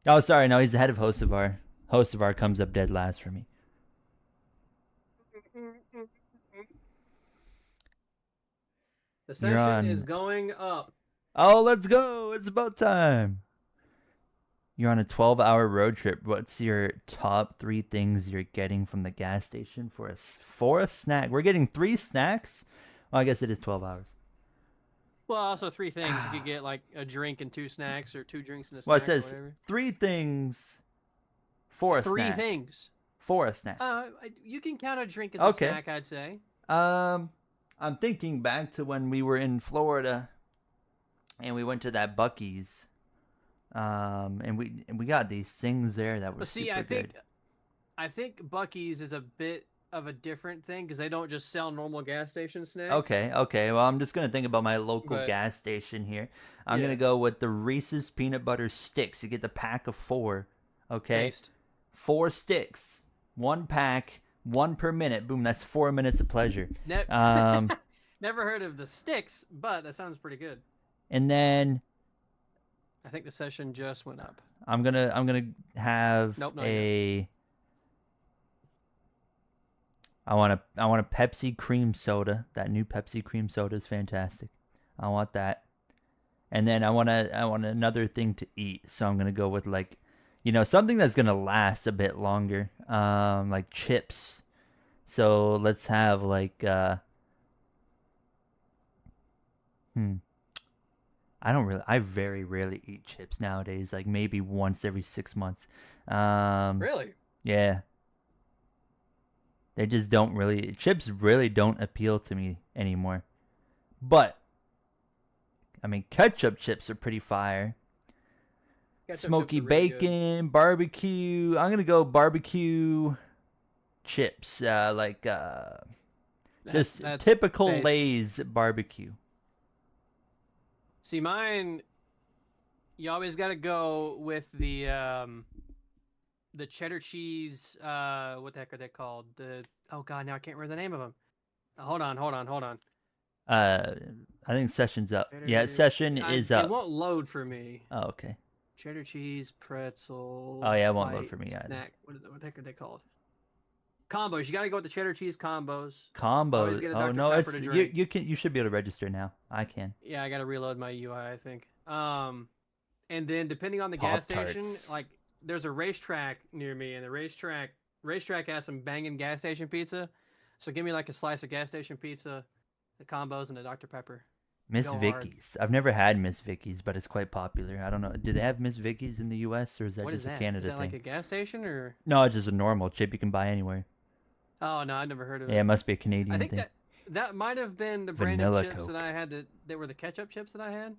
S2: Oh, sorry, no, he's ahead of Hocevar. Hocevar comes up dead last for me.
S3: The session is going up.
S2: Oh, let's go. It's about time. You're on a 12-hour road trip. What's your top 3 things you're getting from the gas station for a snack? We're getting 3 snacks? Well, I guess it is 12 hours.
S3: Well, also 3 things. You could get like a drink and 2 snacks, or 2 drinks and a
S2: Well, it
S3: snack, or
S2: says
S3: whatever.
S2: 3 things for a
S3: 3
S2: snack.
S3: things.
S2: For a snack.
S3: You can count a drink as
S2: Okay.
S3: a snack, I'd say.
S2: I'm thinking back to when we were in Florida and we went to that Buc-ee's. And we got these things there that were
S3: But see,
S2: super good.
S3: I think Buc-ee's is a bit of a different thing because they don't just sell normal gas station snacks.
S2: Okay. Well, I'm just gonna think about my local
S3: But-
S2: gas station here. I'm
S3: Yeah.
S2: gonna go with the Reese's peanut butter sticks. You get the pack of 4. Okay,
S3: Taste.
S2: 4 sticks, 1 pack, 1 per minute. Boom, that's 4 minutes of pleasure.
S3: Never heard of the sticks, but that sounds pretty good.
S2: And then
S3: I think the session just went up.
S2: I'm gonna have
S3: Nope, not
S2: a. I want a Pepsi cream soda. That new Pepsi cream soda is fantastic. I want that. And then I want another thing to eat. So I'm gonna go with like, something that's gonna last a bit longer. Like chips. So let's have like I very rarely eat chips nowadays. Like maybe once every 6 months.
S3: Really?
S2: Yeah. They just don't really. Chips really don't appeal to me anymore. But I mean, ketchup chips are pretty fire.
S3: Ketchup
S2: Smoky
S3: chips are really good.
S2: bacon, barbecue. I'm gonna go barbecue chips. Just
S3: That's
S2: typical
S3: based.
S2: Lay's barbecue.
S3: See, mine, you always got to go with the cheddar cheese. What the heck are they called? Oh god, now I can't remember the name of them. Hold on.
S2: I think session's up.
S3: Cheddar-
S2: Yeah, session is
S3: It
S2: up.
S3: won't load for me.
S2: Oh, okay.
S3: Cheddar cheese, pretzel.
S2: Oh, yeah, it won't load
S3: white
S2: for me either.
S3: snack. What the heck are they called? Combos. You got to go with the cheddar cheese combos.
S2: Combos.
S3: Always get a
S2: Oh
S3: Dr.
S2: no,
S3: Pepper
S2: it's
S3: to
S2: you.
S3: drink.
S2: You should be able to register now. I can.
S3: Yeah, I got to reload my UI, I think. And then depending on the gas station,
S2: Pop-Tarts.
S3: like there's a racetrack near me, and the racetrack has some banging gas station pizza. So give me like a slice of gas station pizza, the combos, and a Dr. Pepper.
S2: Miss
S3: Go hard.
S2: Vicky's. I've never had Miss Vicky's, but it's quite popular. I don't know. Do they have Miss Vicky's in the U.S. or is that
S3: What
S2: just
S3: is
S2: a
S3: that?
S2: Canada
S3: Is that
S2: thing?
S3: like a gas station or?
S2: No, it's just a normal chip you can buy anywhere.
S3: Oh no, I never heard of it.
S2: Yeah, it must be a Canadian
S3: I think
S2: thing.
S3: that might have been the brand
S2: Vanilla
S3: of chips
S2: Coke.
S3: that I had that were the ketchup chips that I had.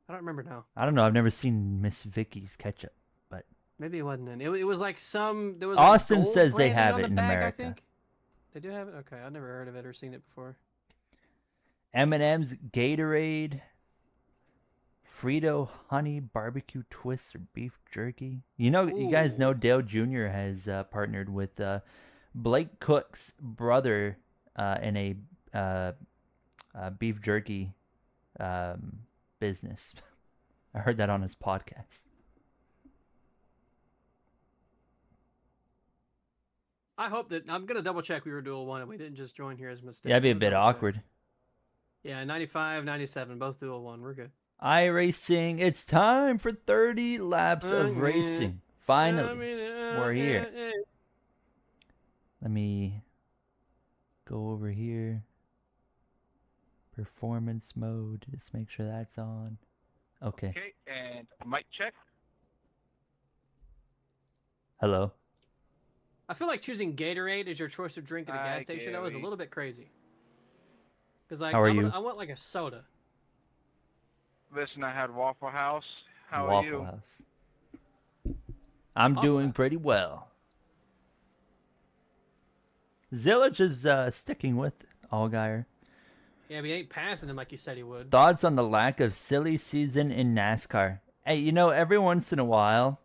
S3: I don't remember now.
S2: I don't know. I've never seen Miss Vicky's ketchup.
S3: Maybe it wasn't then. It was like there was.
S2: Austin
S3: like gold
S2: says they
S3: branded
S2: have
S3: on
S2: it
S3: the
S2: in
S3: bag,
S2: America.
S3: I think. They do have it. Okay, I've never heard of it or seen it before.
S2: M&M's, Gatorade, Frito honey barbecue twist or beef jerky. You guys know Dale Jr. has partnered with Blake Cook's brother in a beef jerky business. I heard that on his podcast.
S3: I hope that I'm gonna double check we were dual one and we didn't just join here as a mistake.
S2: Yeah, that'd be a
S3: We'll
S2: bit
S3: double check.
S2: awkward.
S3: Yeah, 95, 97, both dual one. We're good.
S2: iRacing, it's time for 30 laps of
S3: Okay.
S2: racing. Finally, we're here. Let me go over here. Performance mode. Just make sure that's on. Okay.
S1: Okay, and mic check.
S2: Hello.
S3: I feel like choosing Gatorade as your choice of drink at a
S1: Hi,
S3: gas station. That was a
S1: Gary.
S3: little bit crazy. Because like,
S2: How are you?
S3: I want like a soda.
S1: Listen, I had Waffle House. How
S2: Waffle
S1: are you?
S2: House. I'm
S3: Waffle
S2: doing
S3: House.
S2: pretty well. Zillage is sticking with Allgaier.
S3: Yeah, but he ain't passing him like you said he would.
S2: Thoughts on the lack of silly season in NASCAR? Hey, every once in a while,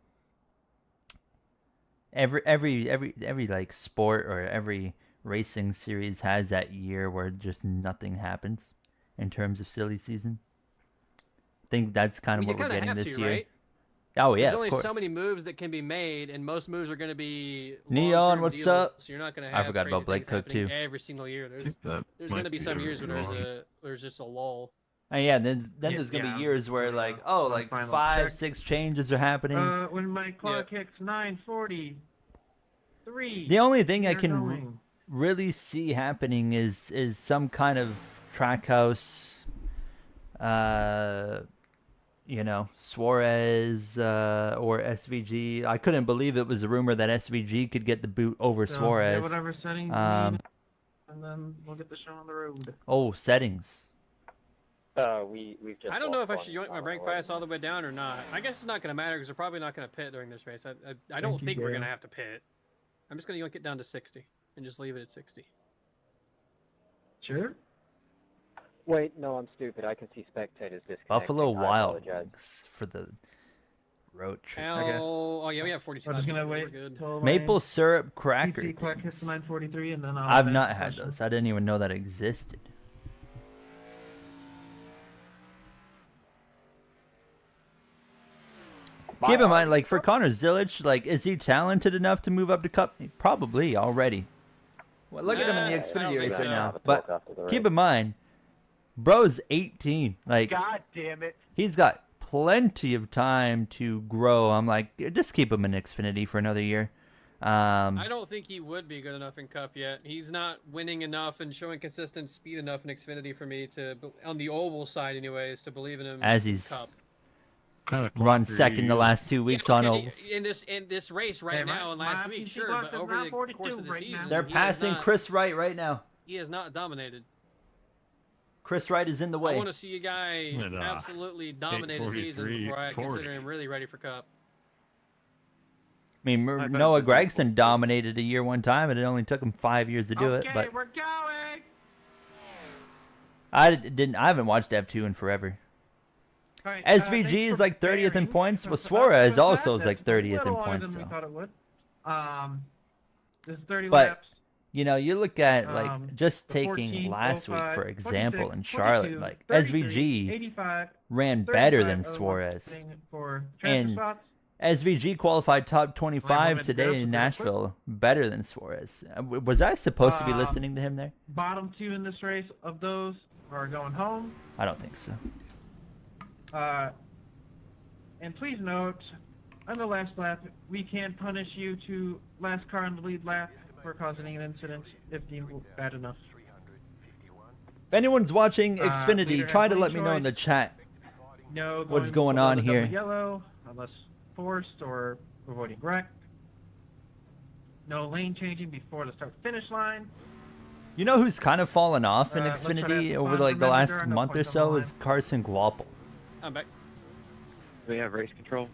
S2: every like sport or every racing series has that year where just nothing happens in terms of silly season. I think that's kind of
S3: You
S2: what we're
S3: kinda
S2: getting
S3: have
S2: this
S3: to,
S2: year.
S3: right?
S2: Oh yeah,
S3: There's
S2: of
S3: only
S2: course.
S3: so many moves that can be made, and most moves are going to be
S2: Neon,
S3: long-term
S2: what's
S3: deals,
S2: up?
S3: So you're not going to
S2: I
S3: have.
S2: forgot about
S3: crazy
S2: Blake
S3: things
S2: Cook, too.
S3: happening every single year.
S4: I think that
S3: There's
S4: might
S3: going to be some
S4: the
S3: years where
S4: wrong-
S3: there's just a lull.
S2: And yeah, then
S6: Yeah,
S2: there's gonna
S6: yeah,
S2: be years where
S6: for,
S2: like
S6: the
S2: like
S6: final
S2: 5,
S6: check.
S2: 6 changes are happening.
S6: When my clock hits 9:43.
S2: The only thing I
S6: we're
S2: can
S6: going.
S2: really see happening is some kind of Trackhouse, Suarez or SVG. I couldn't believe it was a rumor that SVG could get the boot over
S6: So,
S2: Suarez.
S6: Yeah, whatever settings you
S2: Um,
S6: need, and then we'll get the show on the road.
S2: Oh, settings.
S7: We've just
S3: I don't know if I
S7: lost
S3: should
S7: one
S3: yoink my
S7: on
S3: brake
S7: the way.
S3: bias all the way down or not. I guess it's not going to matter because we're probably not going to pit during this race. I don't
S6: Thank you,
S3: think we're going to
S6: Gail.
S3: have to pit. I'm just going to yoink it down to 60 and just leave it at 60.
S6: Sure.
S7: Wait, no, I'm stupid. I can see spectators disconnecting.
S2: Buffalo
S7: I
S2: Wild
S7: apologize.
S2: Wings for the road trip.
S6: Okay.
S3: Oh yeah, we have 42
S6: We're just
S3: laps.
S6: gonna
S3: We're
S6: wait
S3: good.
S6: till
S2: Maple
S6: my
S2: syrup cracker
S6: PC clock hits
S2: things.
S6: 9:43, and then I'll.
S2: I've
S6: advance
S2: not
S6: the
S2: had
S6: session.
S2: those. I didn't even know that existed. Keep in mind, like for Connor Zilic, like is he talented enough to move up to Cup? Probably already. Well, look at him in the
S3: I
S2: Xfinity
S3: don't
S2: race
S3: think
S2: right
S3: so.
S2: now.
S7: Have a
S2: But
S7: talk after the
S2: keep
S7: race.
S2: in mind, bro's 18. Like
S1: God damn it.
S2: he's got plenty of time to grow. I'm like, just keep him in Xfinity for another year.
S3: I don't think he would be good enough in Cup yet. He's not winning enough and showing consistent speed enough in Xfinity for me to, on the oval side anyways, to believe in him.
S2: As
S3: in
S2: he's
S3: Cup.
S4: Kind of
S2: run second the last 2 weeks
S3: Yeah,
S2: on
S3: okay,
S2: ovals.
S3: in this race right
S6: Hey,
S3: now and
S6: my
S3: last week,
S6: PC
S3: sure,
S6: clock
S3: but
S6: is
S3: over the
S6: 9:42
S3: course of the
S6: right now.
S3: season,
S2: They're
S3: he has
S2: passing
S3: not-
S2: Chris Wright right now.
S3: He has not dominated.
S2: Chris Wright is in the
S3: I
S2: way.
S3: want to see a guy
S4: With,
S3: absolutely dominate a season
S4: 8:43,
S3: before I
S4: 40.
S3: consider him really ready for Cup.
S2: I mean,
S4: I bet
S2: Noah
S4: it's
S2: Gragson dominated a year one time, and it only took him 5 years to do
S6: Okay,
S2: it. But
S6: we're going.
S2: I haven't watched F2 in forever.
S6: All right,
S2: SVG
S6: thanks
S2: is
S6: for
S2: like 30th in
S6: bearing
S2: points. Well,
S6: with us
S2: Suarez
S6: with
S2: also
S6: that.
S2: is like
S6: That took a
S2: 30th in
S6: little longer
S2: points.
S6: than we
S2: So.
S6: thought it would. This is 30
S2: But,
S6: laps.
S2: You know, you look at like just
S6: So
S2: taking
S6: 14,
S2: last week
S6: 05,
S2: for example
S6: 26,
S2: in Charlotte,
S6: 22,
S2: like
S6: 33,
S2: SVG
S6: 85,
S2: ran better
S6: 35,
S2: than Suarez.
S6: For transfer
S2: And
S6: spots.
S2: SVG qualified top 25
S6: to
S2: today
S6: go
S2: in
S6: real quick?
S2: Nashville, better than Suarez. Was I supposed to be
S6: Um,
S2: listening to him there?
S6: Bottom two in this race of those are going home.
S2: I don't think so.
S6: And please note, on the last lap, we can punish you to last car on the lead lap for causing an incident if deemed bad enough.
S2: If anyone's watching
S6: leader
S2: Xfinity,
S6: has
S2: try to
S6: lane
S2: let me know in the
S6: choice.
S2: chat.
S6: No,
S2: What's
S6: going
S2: going
S6: below
S2: on
S6: the
S2: here?
S6: double yellow, unless forced or avoiding wreck. No lane changing before the start-finish line.
S2: You know who's kind of fallen off in
S6: let's try to
S2: Xfinity
S6: have
S2: over
S6: fun.
S2: like the
S6: Remember,
S2: last
S6: there are no
S2: month or
S6: points on the
S2: so
S6: line.
S2: is Carson Guapel.
S3: I'm back.
S7: Do we have race control?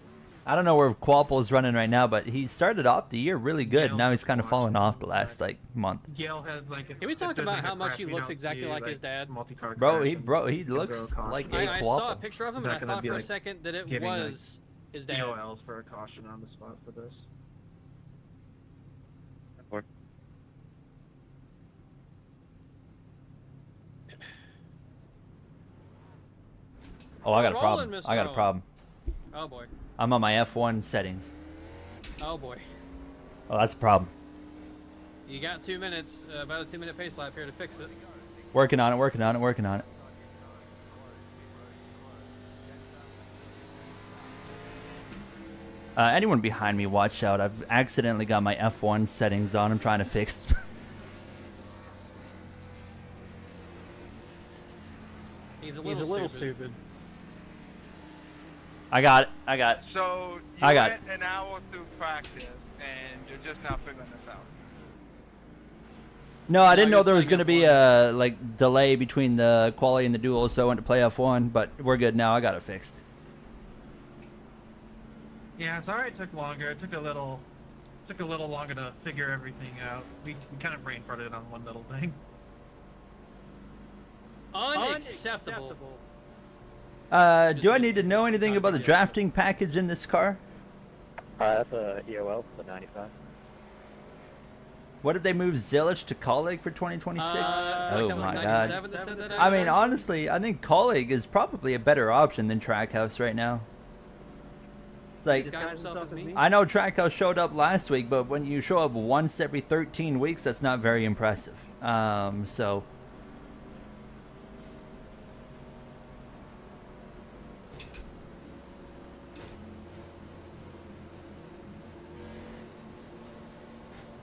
S2: I don't know where Guapel is running right now, but he started off the year really good.
S6: Yeah,
S2: Now he's kind of
S6: watch
S2: fallen
S6: it.
S2: off the last like month.
S6: Yale has like.
S3: Can we talk about how much he looks exactly like his dad?
S2: Bro, he looks like a
S3: I saw a
S2: Guapel.
S3: picture of him
S6: Is
S3: and
S6: that
S3: I
S6: gonna
S3: thought
S6: be,
S3: for a
S6: like,
S3: second that it
S6: giving, like,
S3: was his dad.
S6: DOLs for a caution on the spot for this.
S2: Oh, I got a
S3: Rolling,
S2: problem.
S3: Mr.
S2: I got a
S3: Owen.
S2: problem.
S3: Oh boy.
S2: I'm on my F1 settings.
S3: Oh boy.
S2: Oh, that's a problem.
S3: You got 2 minutes, about a 2-minute pace lap here to fix it.
S2: Working on it, working on it, working on it. Anyone behind me, watch out. I've accidentally got my F1 settings on. I'm trying to fix.
S3: He's a little stupid.
S2: I got it. I got it.
S1: So you
S2: I got
S1: went an hour through practice and you're just now figuring this out.
S2: No, I didn't
S3: you're
S2: know there was
S3: playing
S2: going to be a like delay between the quality and the duel, so I went to play F1, but we're good now. I got it fixed.
S6: Yeah, sorry it took longer. It took a little longer to figure everything out. We kind of brain farted on one little thing.
S3: Unacceptable.
S2: Do I need to know anything about the drafting package in this car?
S7: That's a EOL, the 95.
S2: What if they move Zilic to Colleague for 2026?
S3: I feel like
S2: Oh
S3: that was
S2: my
S3: 97
S2: god.
S3: that said that,
S2: I mean,
S3: actually.
S2: honestly, I think Colleague is probably a better option than Trackhouse right now. It's like,
S3: Disguise himself as me.
S2: I know Trackhouse showed up last week, but when you show up once every 13 weeks, that's not very impressive. So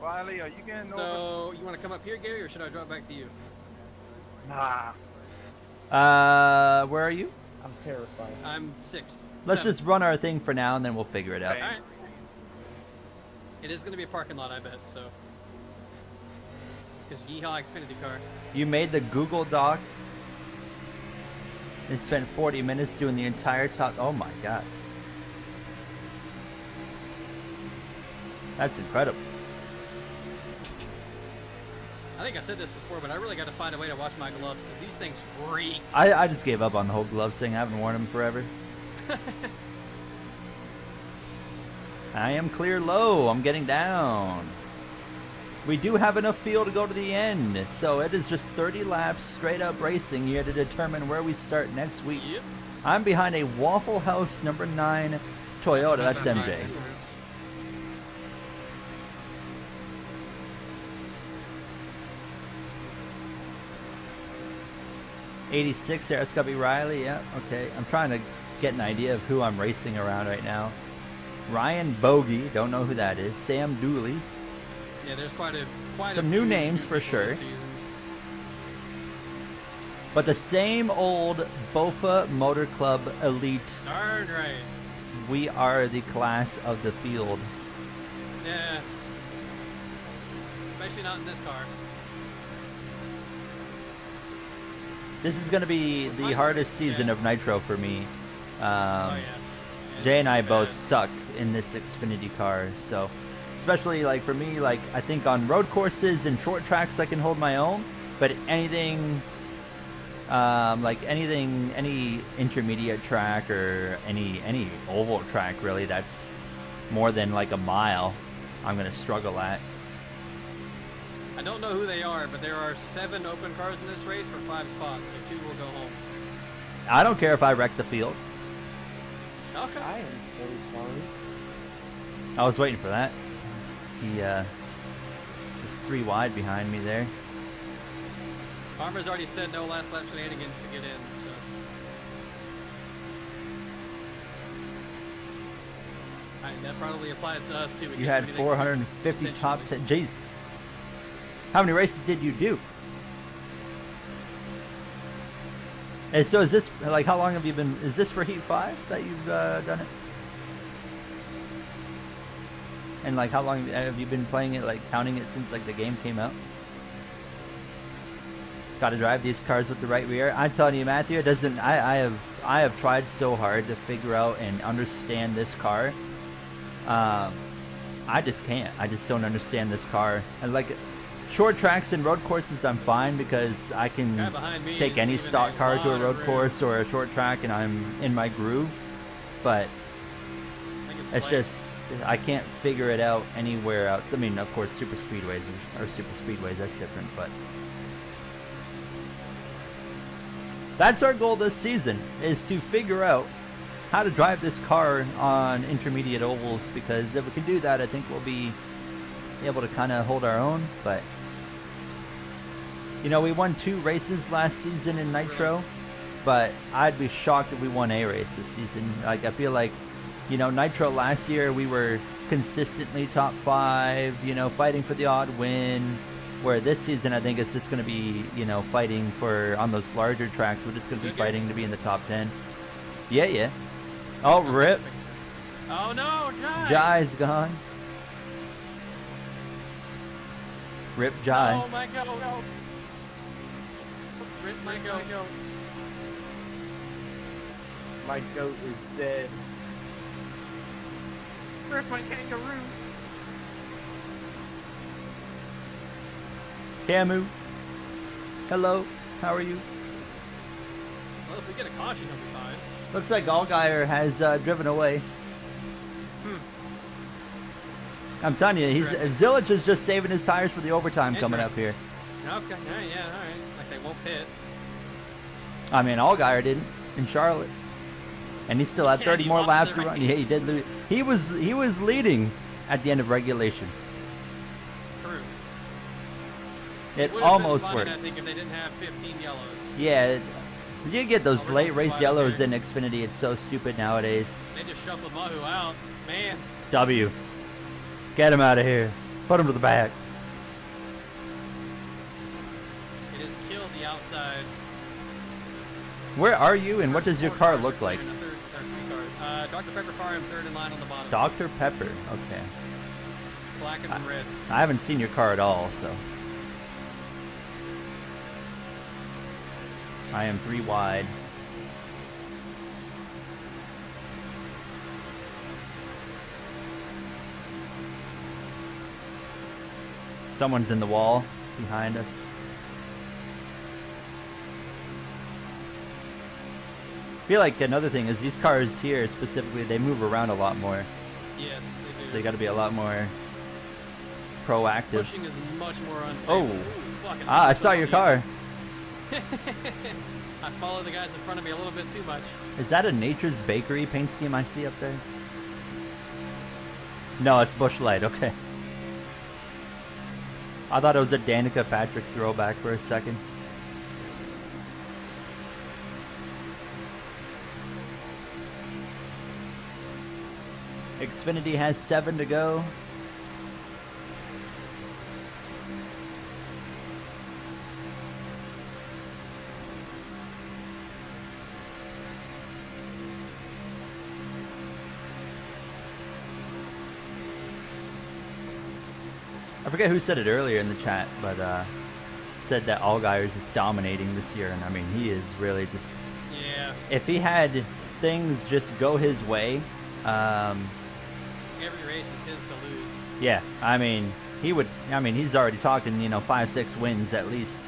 S1: Riley, are you getting over?
S3: So, you want to come up here, Gary, or should I drop back to you?
S1: Nah.
S2: Where are you?
S7: I'm terrified.
S3: I'm 6th.
S2: Let's
S3: 7th.
S2: just run our thing for now, and then we'll figure it out.
S1: Okay.
S3: Alright. It is going to be a parking lot, I bet, so. Because Yeehaw Xfinity car.
S2: You made the Google Doc and spent 40 minutes doing the entire top. Oh my god. That's incredible.
S3: I think I said this before, but I really got to find a way to wash my gloves because these things reek.
S2: I just gave up on the whole gloves thing. I haven't worn them forever. I am clear low. I'm getting down. We do have enough fuel to go to the end, so it is just 30 laps straight up racing here to determine where we start next week.
S3: Yep.
S2: I'm behind a Waffle House number 9 Toyota. That's MJ. 86 there. It's got to be Riley. Yeah, okay. I'm trying to get an idea of who I'm racing around right now. Ryan Bogey. Don't know who that is. Sam Dooley.
S3: Yeah, there's quite
S2: Some
S3: a
S2: new
S3: few
S2: names
S3: new
S2: for
S3: people
S2: sure.
S3: this season.
S2: But the same old Bofa Motor Club Elite.
S3: Darn right.
S2: We are the class of the field.
S3: Yeah. Especially not in this car.
S2: This is going to be the hardest season of Nitro for me.
S3: Oh yeah.
S2: Jay and I
S3: It's
S2: both
S3: bad.
S2: suck in this Xfinity car, so especially like for me, like I think on road courses and short tracks I can hold my own, but anything like any intermediate track or any oval track really that's more than like a mile, I'm gonna struggle at.
S3: I don't know who they are, but there are 7 open cars in this race for 5 spots, so 2 will go home.
S2: I don't care if I wreck the field.
S3: Okay.
S7: I am so sorry.
S2: I was waiting for that. He was 3 wide behind me there.
S3: Farmer's already said no last lap shenanigans to get in, so. Alright, that probably applies to us too. We
S2: You
S3: can't
S2: had
S3: do anything
S2: 450 top
S3: intentionally.
S2: 10. Jesus. How many races did you do? And so is this, like, how long have you been, is this for Heat 5 that you've done it? And, like, how long have you been playing it, like, counting it since, like, the game came out? Got to drive these cars with the right rear. I'm telling you, Matthew, it doesn't, I have tried so hard to figure out and understand this car. I just can't. I just don't understand this car. And, like, short tracks and road courses I'm fine because I
S3: Guy
S2: can
S3: behind me
S2: take
S3: is
S2: any
S3: leaving
S2: stock
S3: a
S2: car to a
S3: lot
S2: road
S3: of room.
S2: course or a short track and I'm in my groove. But
S3: I think
S2: it's
S3: played.
S2: just, I can't figure it out anywhere else. I mean, of course, super speedways are super speedways. That's different, but that's our goal this season, is to figure out how to drive this car on intermediate ovals, because if we can do that, I think we'll be able to kind of hold our own. But you know, we won 2 races last season in Nitro, but I'd be shocked if we won a race this season. Like, I feel like, you know, Nitro last year we were consistently top 5, you know, fighting for the odd win. Where this season, I think it's just going to be, you know, fighting for, on those larger tracks, we're just going to be fighting to be in the top 10. Yeah, yeah. Oh, rip.
S3: Oh no, Jai!
S2: Jai's gone. Rip Jai.
S3: Oh my god, no. Rip my go.
S7: My goat is dead.
S6: Where's my kangaroo?
S2: Camu. Hello. How are you?
S3: Well, if we get a caution, he'll be fine.
S2: Looks like Allgaier has driven away. I'm telling you, he's Zillage is just saving his tires for the overtime coming up here.
S3: Okay, alright, yeah, alright. Like they won't pit.
S2: I mean, Allgaier didn't in Charlotte, and he still had
S3: Yeah,
S2: 30
S3: he
S2: more
S3: lost
S2: laps
S3: the
S2: to run.
S3: race.
S2: Yeah, he did lose. He was leading at the end of regulation.
S3: True.
S2: It
S3: Would've been
S2: almost
S3: fun,
S2: worked.
S3: I think, if they didn't have 15 yellows.
S2: Yeah, you get those
S3: Oh, we're
S2: late
S3: going
S2: race
S3: wide
S2: yellows
S3: there.
S2: in Xfinity. It's so stupid nowadays.
S3: They just shuffled Mahu out. Man.
S2: W. Get him out of here. Put him to the back.
S3: It has killed the outside.
S2: Where are you, and what does your car look like?
S3: Dr. Pepper car, I'm third in line on the bottom.
S2: Dr. Pepper. Okay.
S3: Black and red.
S2: I haven't seen your car at all, so. I am 3 wide. Someone's in the wall behind us. I feel like another thing is these cars here specifically, they move around a lot more.
S3: Yes, they do.
S2: So you got to be a lot more proactive.
S3: Pushing is much more unstable.
S2: Oh.
S3: Ooh, fucking
S2: I saw your car.
S3: I follow the guys in front of me a little bit too much.
S2: Is that a Nature's Bakery paint scheme I see up there? No, it's Busch Light. Okay. I thought it was a Danica Patrick throwback for a second. Xfinity has 7 to go. I forget who said it earlier in the chat, but said that Allgaier is just dominating this year, and I mean he is really just.
S3: Yeah.
S2: If he had things just go his way,
S3: every race is his to lose.
S2: yeah, I mean he would. I mean he's already talking, 5-6 wins at least.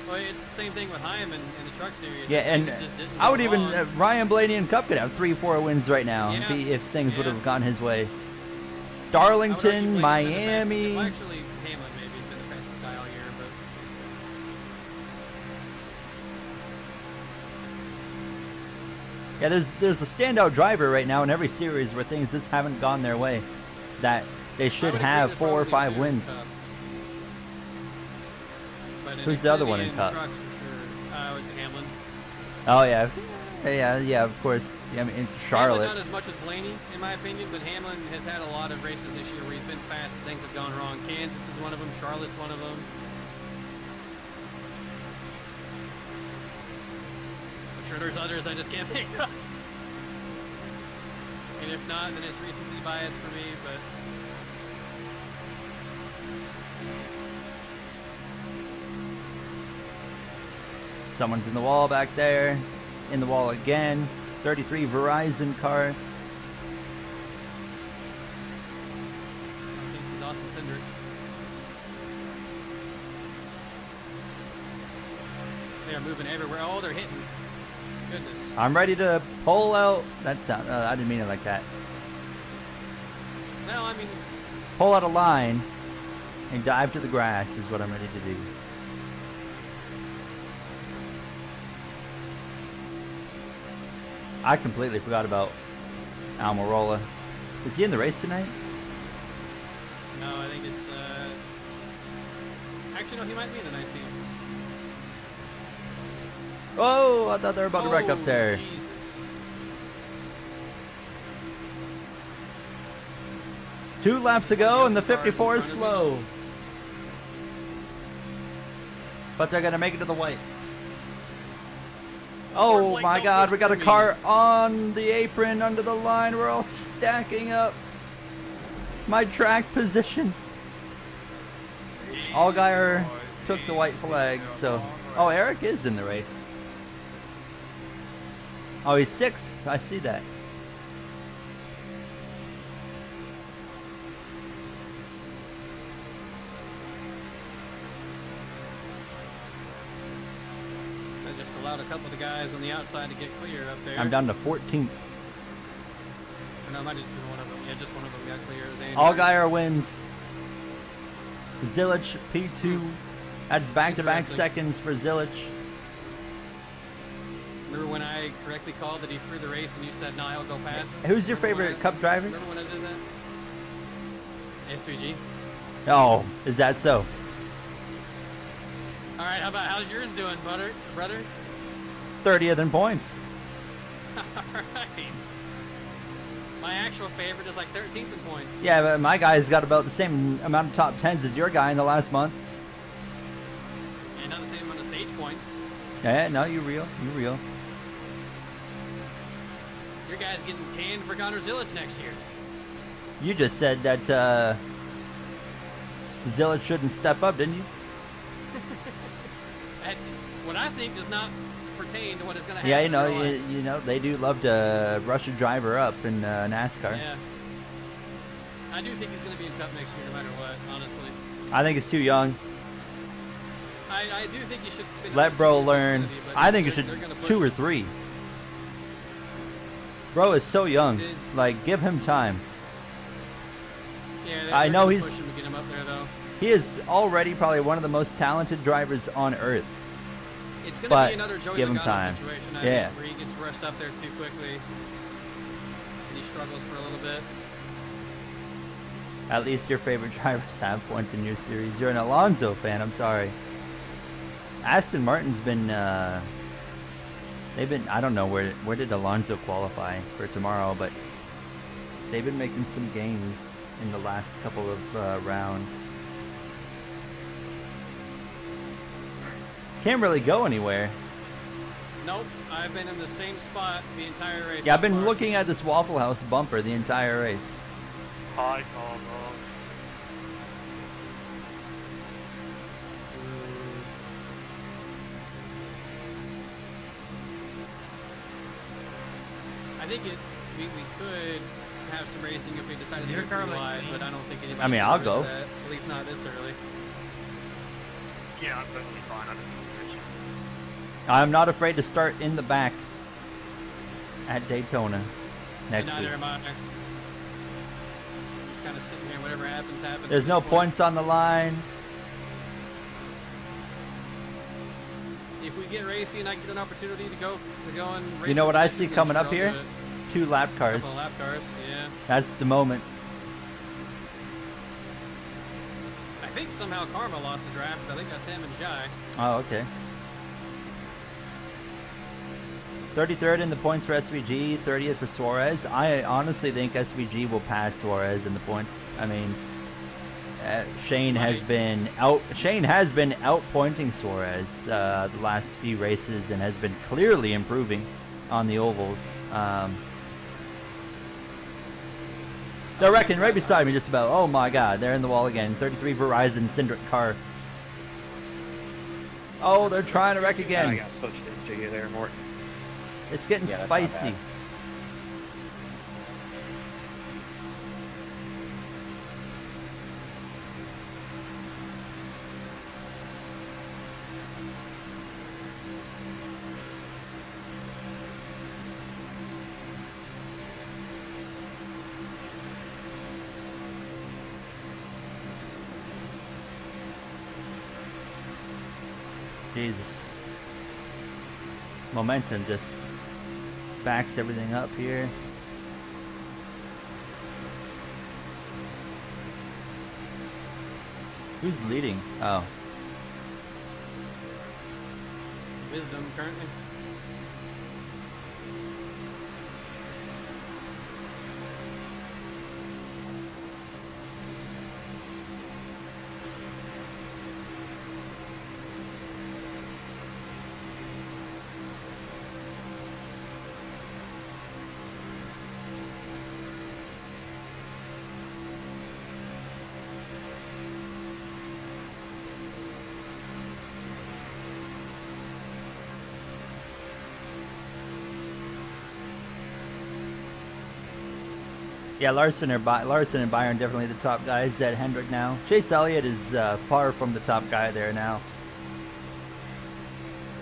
S3: Well, it's the same thing with Hyman in the truck series.
S2: Yeah, and
S3: Things just didn't
S2: I would
S3: go
S2: even
S3: wrong.
S2: Ryan Blaney and Cup could have 3-4 wins right now
S3: Yeah.
S2: if things would
S3: Yeah.
S2: have gone his way.
S3: I would argue
S2: Darlington,
S3: Blaney's been the
S2: Miami.
S3: fastest- well, actually, Hamlin maybe has been the fastest guy all year, but
S2: Yeah, there's a standout driver right now in every series where things just haven't gone their way. That they
S3: I
S2: should
S3: would agree
S2: have
S3: there's
S2: 4 or
S3: probably
S2: 5
S3: two in
S2: wins.
S3: Cup. But in
S2: Who's the other
S3: Xfinity
S2: one in
S3: and
S2: Cup?
S3: Trucks for sure. With Hamlin.
S2: Oh yeah, of course. Yeah, I mean in Charlotte.
S3: Hamlin not as much as Blaney, in my opinion, but Hamlin has had a lot of races this year where he's been fast and things have gone wrong. Kansas is one of them. Charlotte's one of them. I'm sure there's others I just can't think of. And if not, then it's recency bias for me, but
S2: Someone's in the wall back there. In the wall again. 33 Verizon car.
S3: I think he's Austin Cindric. They are moving everywhere. Oh, they're hitting. Goodness.
S2: I'm ready to pull out. That sound. I didn't mean it like that.
S3: No, I mean,
S2: Pull out a line and dive to the grass is what I'm ready to do. I completely forgot about Almirola. Is he in the race tonight?
S3: no, I think it's, actually, no, he might be in the 19.
S2: Oh, I thought they were about to wreck up there.
S3: Jesus.
S2: Two laps to go, and the 54 is slow. But they're gonna make it to the white. Oh
S3: Blake,
S2: my
S3: don't
S2: God,
S3: push
S2: we got a
S3: through me.
S2: car on the apron under the line. We're all stacking up. My track position. Allgaier took the white flag, so. Oh, Eric is in the race. Oh, he's 6th. I see that.
S3: I just allowed a couple of the guys on the outside to get clear up there.
S2: I'm down to 14th.
S3: Or no, it might have just been one of them. Yeah, just one of them got clear. It was Andrew.
S2: Allgaier wins. Zilich P2. That's back-to-back
S3: Interesting.
S2: seconds for Zilich.
S3: Remember when I correctly called that he threw the race and you said, no, I'll go past him?
S2: Who's your
S3: Remember when
S2: favorite Cup driver?
S3: Remember when I did that? SVG.
S2: Oh, is that so?
S3: All right, how's yours doing, brother?
S2: 30th in points.
S3: All right. My actual favorite is like 13th in points.
S2: Yeah, but my guy's got about the same amount of top 10s as your guy in the last month.
S3: And not the same amount of stage points.
S2: Yeah, no, you real. You real.
S3: Your guy's getting panned for Gonzalez next year.
S2: You just said that Zillage shouldn't step up, didn't you?
S3: And what I think does not pertain to what is going to happen.
S2: Yeah, you
S3: in
S2: know,
S3: real life.
S2: you know, they do love to rush a driver up in NASCAR.
S3: Yeah. I do think he's going to be in Cup next year no matter what, honestly.
S2: I think it's too young.
S3: I do think you should spend
S2: Let
S3: those 2
S2: bro
S3: years
S2: learn.
S3: in Xfinity, but
S2: I think you
S3: they're
S2: should
S3: gonna push
S2: 2 or
S3: him.
S2: 3. Bro is so young.
S3: Is-
S2: Like, give him time.
S3: Yeah,
S2: I
S3: they're
S2: know
S3: gonna
S2: he's-
S3: push him to get him up there, though.
S2: He is already probably one of the most talented drivers on earth.
S3: It's going to
S2: But
S3: be another Joey
S2: give him
S3: Logano
S2: time.
S3: situation, I
S2: Yeah.
S3: think, where he gets rushed up there too quickly. And he struggles for a little bit.
S2: At least your favorite drivers have points in your series. You're an Alonso fan. I'm sorry. Aston Martin's been. They've been. I don't know where did Alonso qualify for tomorrow, but they've been making some gains in the last couple of rounds. Can't really go anywhere.
S3: Nope, I've been in the same spot the entire race.
S2: Yeah, I've
S3: so
S2: been
S3: far.
S2: looking at this Waffle House bumper the entire race.
S1: Hi, Colin.
S3: I think we could have some racing if we decided to
S6: Your
S3: go
S6: car
S3: free
S6: like
S3: live,
S6: me.
S3: but I don't think anybody.
S2: I mean, I'll go.
S3: That, at least not this early.
S1: Yeah, I'm definitely fine. I'm just
S2: I'm not afraid to start in the back at Daytona next
S3: Neither
S2: week.
S3: am I. Just kind of sitting here, whatever happens, happens.
S2: There's
S3: at
S2: no
S3: this point.
S2: points on the line.
S3: If we get racy and I get an opportunity to go and race
S2: You know
S3: with
S2: what I
S3: Jason,
S2: see
S3: then
S2: coming
S3: sure,
S2: up
S3: I'll do
S2: here?
S3: it.
S2: 2 lap
S3: Couple
S2: cars.
S3: of lap cars, yeah.
S2: That's the moment.
S3: I think somehow Karma lost the draft because I think that's him and Jai.
S2: Oh, okay. 33rd in the points for SVG, 30th for Suarez. I honestly think SVG will pass Suarez in the points. I mean, Shane has been outpointing Suarez the last few races and has been clearly improving on the ovals. They're wrecking right beside me just about. Oh my god, they're in the wall again. 33 Verizon Cindric car. Oh, they're trying to wreck
S1: I
S2: again.
S1: got pushed into you there, Morton.
S2: It's getting
S7: Yeah, that's not
S2: spicy.
S7: bad.
S2: Jesus. Momentum just backs everything up here. Who's leading? Oh.
S3: Wisdom currently.
S2: Yeah, Larson and Byron definitely the top guys at Hendrick now. Chase Elliott is far from the top guy there now.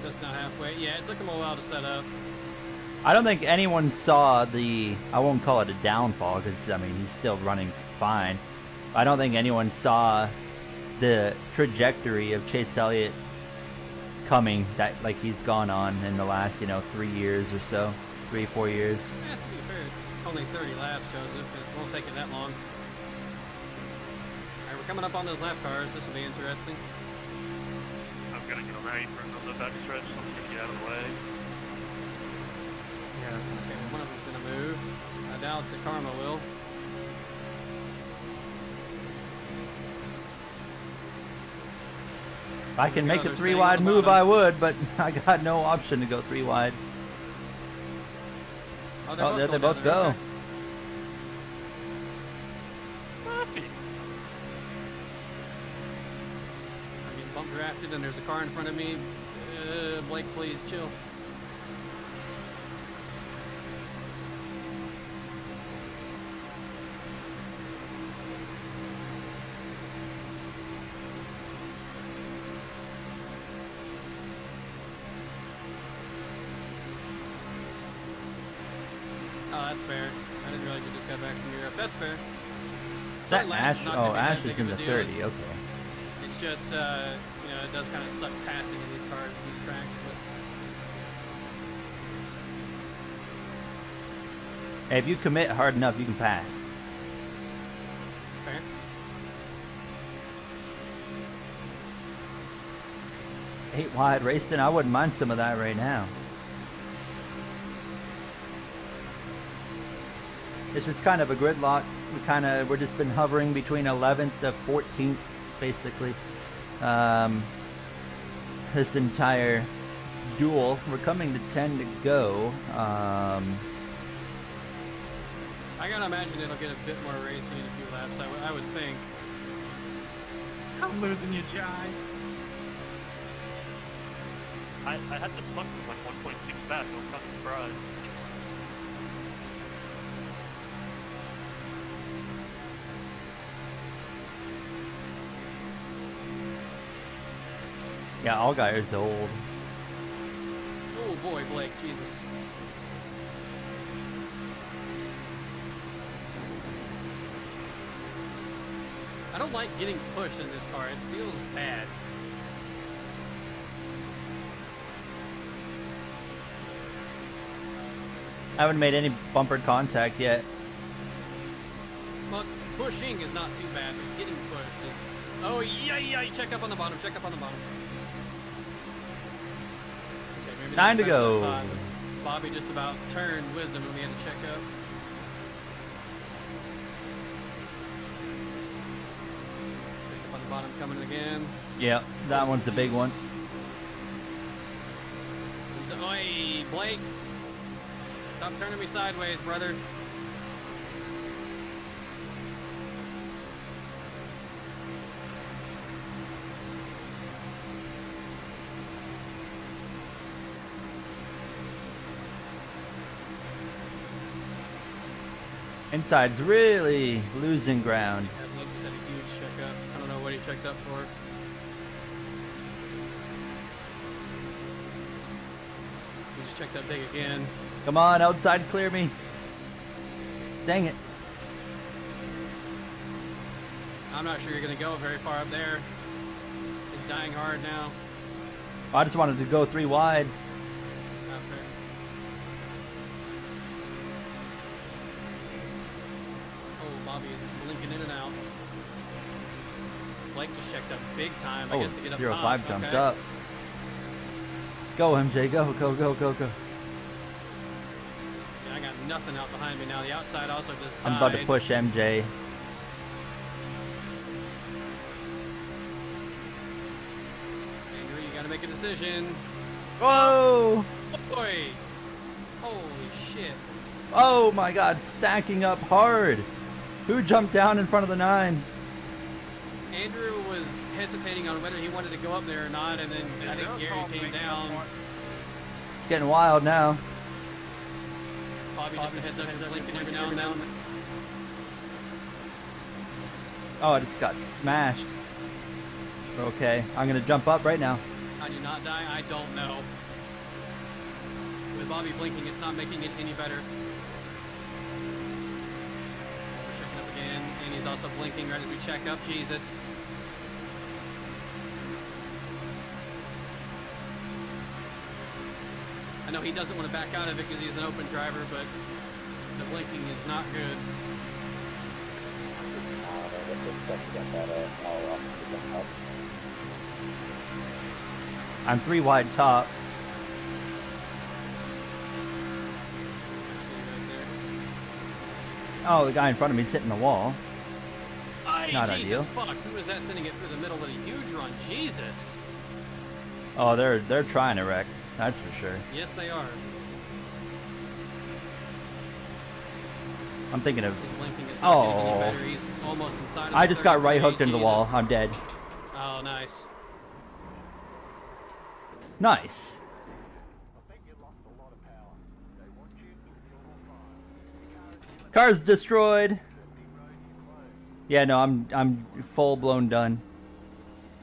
S3: Just not halfway. Yeah, it took him a while to set up.
S2: I don't think anyone saw the, I won't call it a downfall because, I mean, he's still running fine. I don't think anyone saw the trajectory of Chase Elliott coming that, like, he's gone on in the last, 3 years or so, 3-4 years.
S3: Yeah, to be fair, it's only 30 laps, Joseph. It won't take it that long. Alright, we're coming up on those lap cars. This will be interesting.
S1: I'm gonna go right for the back stretch. So I'm gonna get out of the way.
S3: Okay, one of them's gonna move. I doubt the Karma will.
S2: If I can
S3: There we
S2: make
S3: go,
S2: a
S3: they're
S2: 3
S3: staying
S2: wide
S3: on the
S2: move,
S3: bottom.
S2: I would, but I got no option to go 3 wide.
S3: Oh,
S2: Oh, there they
S3: going
S2: both
S3: down there,
S2: go.
S3: okay. I'm getting bump drafted and there's a car in front of me. Blake, please chill. Oh, that's fair. I didn't realize you just got back from Europe. That's fair.
S2: Is that
S3: Certain laps
S2: Ash?
S3: is not
S2: Oh,
S3: gonna be that
S2: Ash is
S3: big
S2: in
S3: of
S2: the
S3: a deal.
S2: 30. Okay.
S3: It's just, you know, it does kind of suck passing in these cars and these tracks. But
S2: Hey, if you commit hard enough, you can pass.
S3: fair.
S2: 8 wide racing, I wouldn't mind some of that right now. It's just kind of a gridlock. We're just been hovering between 11th to 14th, basically. This entire duel. We're coming to 10 to go.
S3: I gotta imagine it'll get a bit more racing in a few laps. I would think.
S6: I'm losing you, Jai.
S1: I had the puck with like 1.6 back, so I'm not surprised.
S2: Yeah, Allgaier's old.
S3: Oh boy, Blake, Jesus. I don't like getting pushed in this car. It feels bad.
S2: I haven't made any bumper contact yet.
S3: But pushing is not too bad, but getting pushed is... Oh, yeah, check up on the bottom, check up on the bottom. Okay, maybe
S2: 9 to
S3: that's better than
S2: go.
S3: I thought. Bobby just about turned wisdom and we had to check up. Pick up on the bottom coming again.
S2: Yeah, that one's a big one.
S3: Oi, Blake. Stop turning me sideways, brother.
S2: Inside's really losing ground.
S3: Yeah, Blake just had a huge checkup. I don't know what he checked up for. He just checked up big again.
S2: Come on, outside, clear me. Dang it.
S3: I'm not sure you're gonna go very far up there. He's dying hard now.
S2: I just wanted to go 3 wide.
S3: Not fair. Oh, Bobby is blinking in and out. Blake just checked up big time, I
S2: Oh,
S3: guess, to get up
S2: 05
S3: top.
S2: jumped
S3: Okay.
S2: up. Go, MJ, go, go, go, go, go.
S3: Yeah, I got nothing out behind me now. The outside also just died.
S2: I'm about to push MJ.
S3: Andrew, you gotta make a decision.
S2: Whoa!
S3: Boy! Holy shit.
S2: Oh my god, stacking up hard. Who jumped down in front of the 9?
S3: Andrew was hesitating on whether he wanted to go up there or not, and then I think Gary came down.
S2: It's getting wild now.
S3: Bobby just a heads up, blinking every now and then.
S2: Oh, I just got smashed. Okay, I'm gonna jump up right now.
S3: How do you not die? I don't know. With Bobby blinking, it's not making it any better. We're checking up again, and he's also blinking right as we check up. Jesus. I know he doesn't want to back out of it because he's an open driver, but the blinking is not good.
S2: I'm 3 wide top. Oh, the guy in front of me's hitting the wall.
S3: Ay,
S2: Not
S3: Jesus
S2: ideal.
S3: fuck! Who is that sending it through the middle with a huge run? Jesus.
S2: Oh, they're trying to wreck. That's for sure.
S3: Yes, they are.
S2: I'm thinking of.
S3: His blinking is not getting any
S2: Oh.
S3: better. He's almost inside of
S2: I
S3: the
S2: just got right
S3: 33.
S2: hooked into the wall.
S3: Jesus.
S2: I'm dead.
S3: Oh, nice.
S2: Nice. Car's destroyed. Yeah, no, I'm full blown done.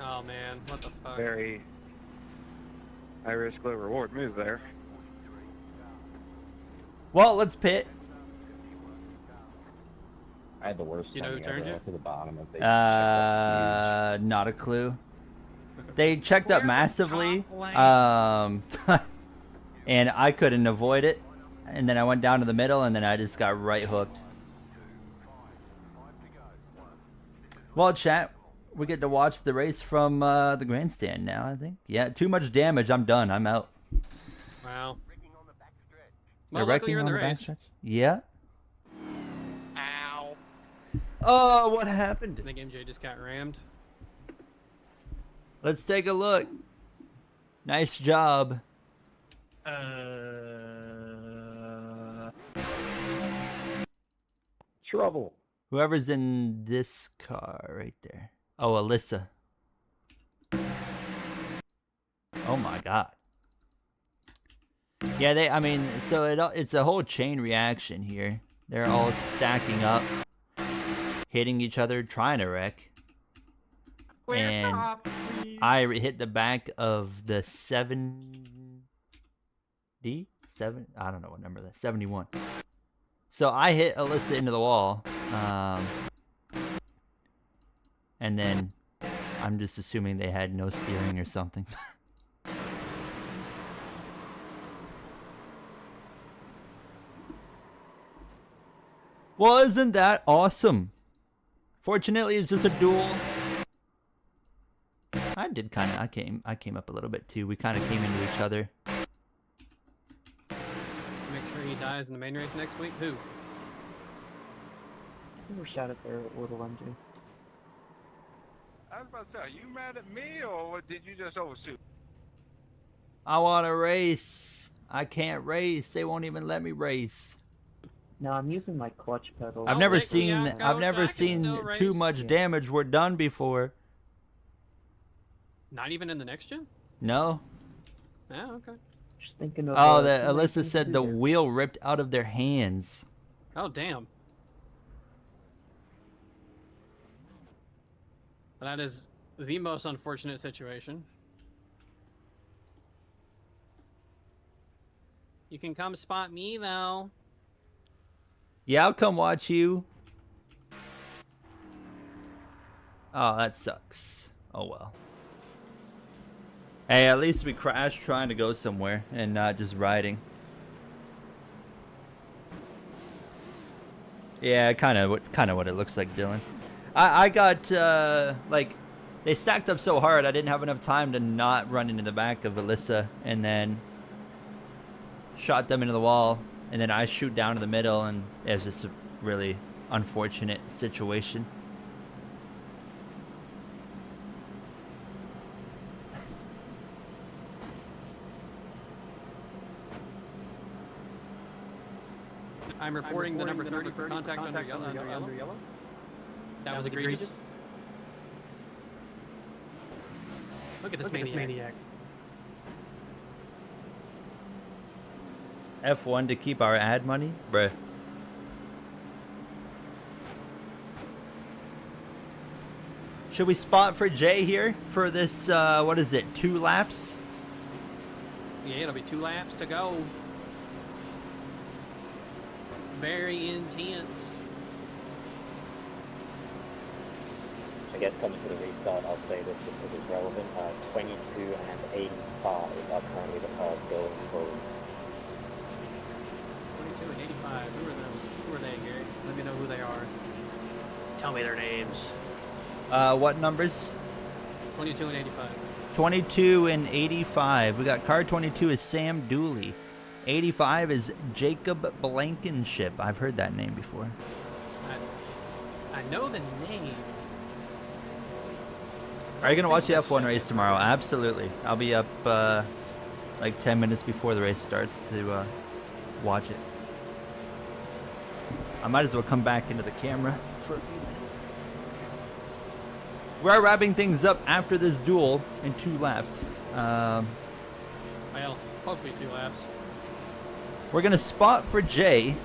S3: Oh man, what the fuck?
S1: Very high risk, low reward move there.
S2: Well, let's pit.
S8: I had the worst
S3: You know who
S8: timing
S3: turned
S8: ever.
S3: you?
S8: I went to the bottom if they checked up
S2: Not a clue. They checked up
S6: Where the
S2: massively,
S6: top
S2: and I couldn't avoid it. And then I went down to the middle, and then I just got right hooked. Well, chat, we get to watch the race from the grandstand now, I think. Yeah, too much damage. I'm done. I'm out.
S3: Wow.
S2: They're
S3: Well, luckily
S2: wrecking
S3: you're in
S2: on
S3: the
S2: the
S3: race.
S2: backstretch? Yeah.
S6: Ow.
S2: Oh, what happened?
S3: I think MJ just got rammed.
S2: Let's take a look. Nice job.
S7: Trouble.
S2: Whoever's in this car right there. Oh, Alyssa. Oh my god. Yeah, I mean, so it's a whole chain reaction here. They're all stacking up, hitting each other, trying to wreck. And I hit the back of the 7 I don't know what number that 71. So I hit Alyssa into the wall, and then I'm just assuming they had no steering or something. Well, isn't that awesome? Fortunately, it's just a duel. I did kind of. I came up a little bit too. We kind of came into each other.
S3: Make sure he dies in the main race next week. Who?
S7: You were shot at there, little MJ.
S1: I was about to say, are you mad at me or did you just overshoot?
S2: I want to race. I can't race. They won't even let me race.
S7: No, I'm using my clutch pedal.
S2: I've
S3: I'll
S2: never
S3: take me
S2: seen.
S3: out,
S2: I've
S3: coach.
S2: never
S3: I can
S2: seen
S3: still
S2: too
S3: race.
S2: much
S7: Yeah.
S2: damage were done before.
S3: Not even in the next gen?
S2: No.
S3: Oh, okay.
S7: Just thinking of.
S2: Oh,
S7: too many
S2: Alyssa
S7: things
S2: said
S7: to
S2: the
S7: do there.
S2: wheel ripped out of their hands.
S3: Oh, damn. That is the most unfortunate situation. You can come spot me, though.
S2: Yeah, I'll come watch you. Oh, that sucks. Oh well. Hey, at least we crashed trying to go somewhere and not just riding. Yeah, kind of what it looks like, Dylan. I got like they stacked up so hard I didn't have enough time to not run into the back of Alyssa and then shot them into the wall, and then I shoot down to the middle, and it was just a really unfortunate situation.
S3: I'm reporting the number 30 for contact under yellow. That was egregious. Look at this maniac.
S2: F1 to keep our ad money? Bruh. Should we spot for Jay here for this, what is it, 2 laps?
S3: Yeah, it'll be 2 laps to go. Very intense.
S7: I guess coming to the restart, I'll say this just because it's relevant. 22 and 85 are currently the cars going forward.
S3: 22 and 85. Who are them? Who are they, Gary? Let me know who they are. Tell me their names.
S2: What numbers?
S3: 22 and 85.
S2: 22 and 85. We got car 22 is Sam Dooley. 85 is Jacob Blankenship. I've heard that name before.
S3: I know the name.
S2: Are you gonna watch the
S3: That's
S2: F1
S3: Jeff
S2: race tomorrow? Absolutely. I'll be up like 10 minutes before the race starts to watch it. I might as well come back into the camera for a few minutes. We're wrapping things up after this duel in 2 laps.
S3: Well, hopefully 2 laps.
S2: We're gonna spot for Jay.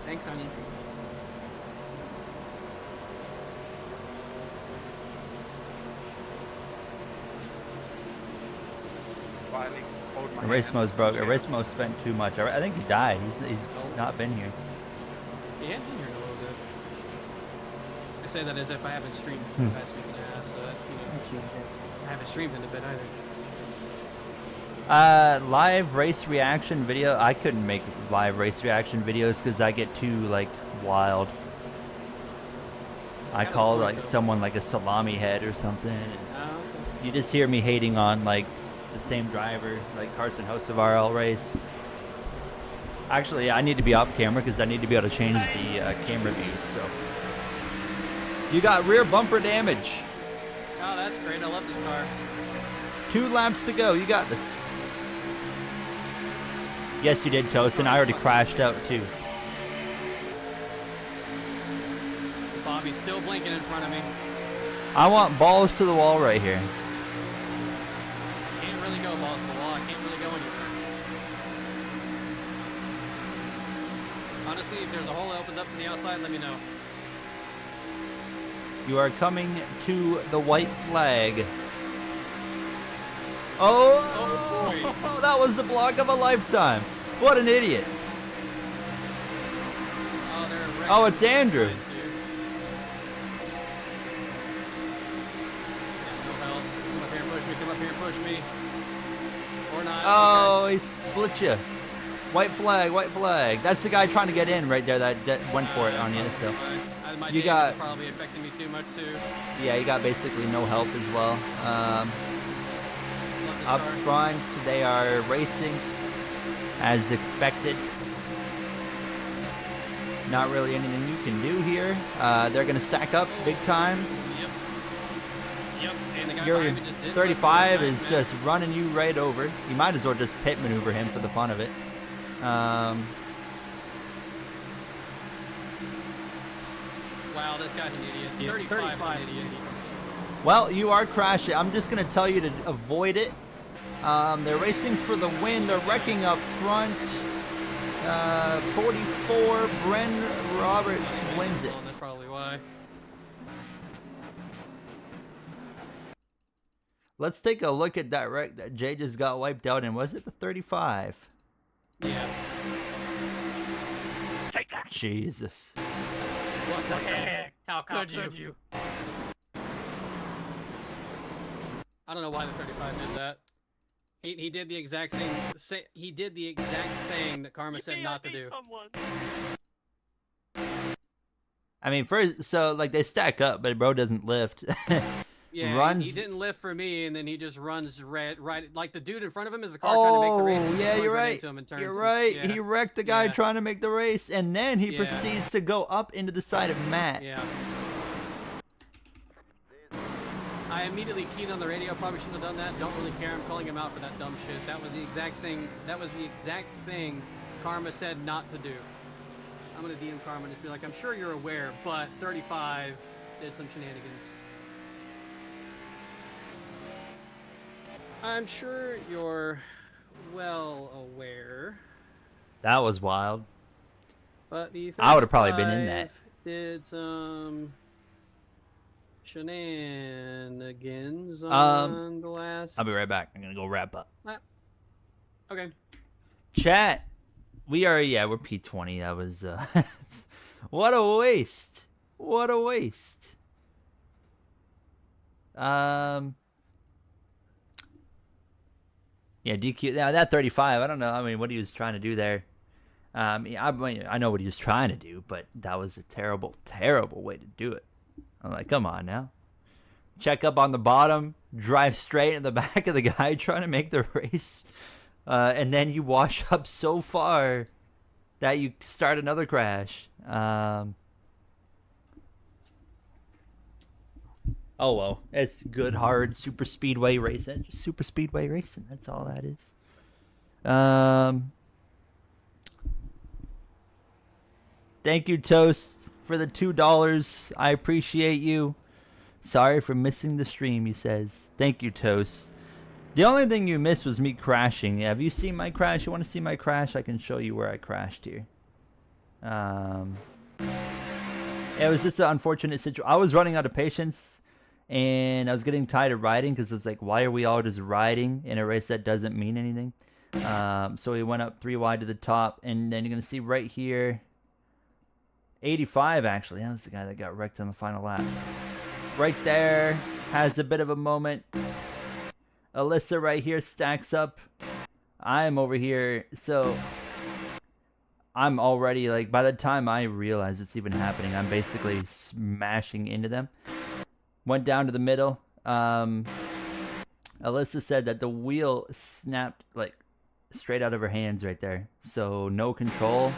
S3: Thanks, honey.
S1: Finally, hold my
S2: Erasmo's
S1: hand.
S2: broke. Erasmo spent too much. I think he died. He's not been here.
S3: He hadn't been here in a little bit. I say that as if I haven't streamed for the past week and a half, so that, I haven't streamed in a bit either.
S2: Live race reaction video. I couldn't make live race reaction videos because I get too like wild. I
S3: kinda
S2: call
S3: boring,
S2: like
S3: though.
S2: someone like a salami head or something.
S3: Okay.
S2: You just hear me hating on like the same driver, like Carson hosts of RL race. Actually, I need to be off camera because I need to be able to change the camera views. So you got rear bumper damage.
S3: Oh, that's great. I love this car.
S2: 2 laps to go. You got this. Yes, you did, Toast, and I already crashed out too.
S3: Bobby's still blinking in front of me.
S2: I want balls to the wall right here.
S3: Can't really go balls to the wall. I can't really go anywhere. Honestly, if there's a hole that opens up to the outside, let me know.
S2: You are coming to the white flag. Oh,
S3: Oh, boy.
S2: that was the block of a lifetime. What an idiot.
S3: Oh, they're wrecking
S2: Oh, it's Andrew.
S3: it, dude. Yeah, no help. Come up here and push me. Come up here and push me. Or not.
S2: Oh, he split you. White flag, white flag. That's the guy trying to get in right there that went for it on you. So
S3: My
S2: you
S3: damage
S2: got-
S3: is probably affecting me too much too.
S2: yeah, you got basically no help as well.
S3: Love this
S2: Up
S3: car.
S2: front, they are racing as expected. Not really anything you can do here. They're going to stack up big time.
S3: Yep. Yep. And the guy
S2: Your
S3: behind me just did
S2: 35
S3: nice,
S2: is
S3: man.
S2: just running you right over. You might as well just pit maneuver him for the fun of it.
S3: Wow, this guy's an idiot.
S6: Yeah,
S3: 35 is an idiot.
S2: Well, you are crashing. I'm just going to tell you to avoid it. They're racing for the win. They're wrecking up front. 44, Bren Roberts wins it.
S3: Oh, that's probably why.
S2: Let's take a look at that wreck that Jay just got wiped out in. Was it the 35?
S3: Yeah.
S1: Take that.
S2: Jesus.
S3: What the heck? How could you? I don't know why the 35 did that. He did the exact he did the exact thing that Karma said not to do.
S2: I mean, first, so like they stack up, but bro doesn't lift.
S3: Yeah,
S2: Runs.
S3: he didn't lift for me, and then he just runs right like the dude in front of him is the car trying to make the race.
S2: Oh,
S3: and he
S2: yeah,
S3: just
S2: you're
S3: runs
S2: right.
S3: into him and turns
S2: You're
S3: him.
S2: right.
S3: Yeah.
S2: He wrecked the guy
S3: Yeah.
S2: trying to make the race, and then he
S3: Yeah.
S2: proceeds to go up into the side of Matt.
S3: Yeah. I immediately keyed on the radio. Probably shouldn't have done that. Don't really care. I'm calling him out for that dumb shit. That was the exact thing. That was the exact thing Karma said not to do. I'm gonna DM Karma and just be like, I'm sure you're aware, but 35 did some shenanigans. I'm sure you're well aware,
S2: That was wild.
S3: but the
S2: I would've probably been in
S3: 35
S2: that.
S3: did some shenanigans on the last.
S2: I'll be right back. I'm gonna go wrap up.
S3: Okay.
S2: Chat. We're P20. That was what a waste. What a waste. Yeah, DQ. Now that 35. I don't know. I mean, what he was trying to do there. I know what he was trying to do, but that was a terrible, terrible way to do it. I'm like, come on now. Check up on the bottom, drive straight in the back of the guy trying to make the race, and then you wash up so far that you start another crash. Oh well, it's good, hard super speedway racing. Just super speedway racing. That's all that is. Thank you, Toast, for the $2. I appreciate you. Sorry for missing the stream, he says. Thank you, Toast. The only thing you missed was me crashing. Have you seen my crash? You want to see my crash? I can show you where I crashed here. It was just an unfortunate situation. I was running out of patience, and I was getting tired of riding because it's like, why are we all just riding in a race that doesn't mean anything? So we went up 3 wide to the top, and then you're going to see right here, 85 actually. That was the guy that got wrecked on the final lap. Right there has a bit of a moment. Alyssa right here stacks up. I'm over here, so I'm already like, by the time I realize it's even happening, I'm basically smashing into them. Went down to the middle. Alyssa said that the wheel snapped like straight out of her hands right there, so no control.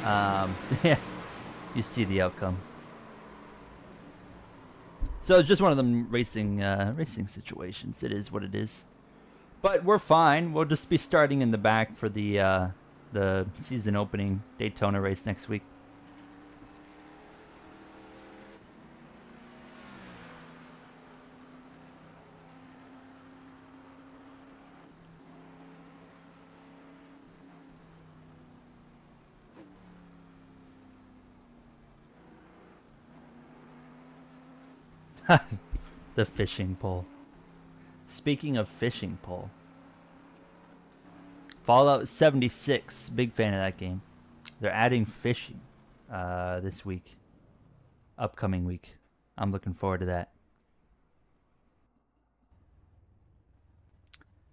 S2: Yeah, you see the outcome. So it's just one of them racing situations. It is what it is. But we're fine. We'll just be starting in the back for the season opening Daytona race next week. The fishing pole. Speaking of fishing pole, Fallout 76, big fan of that game. They're adding fishing this week, upcoming week. I'm looking forward to that.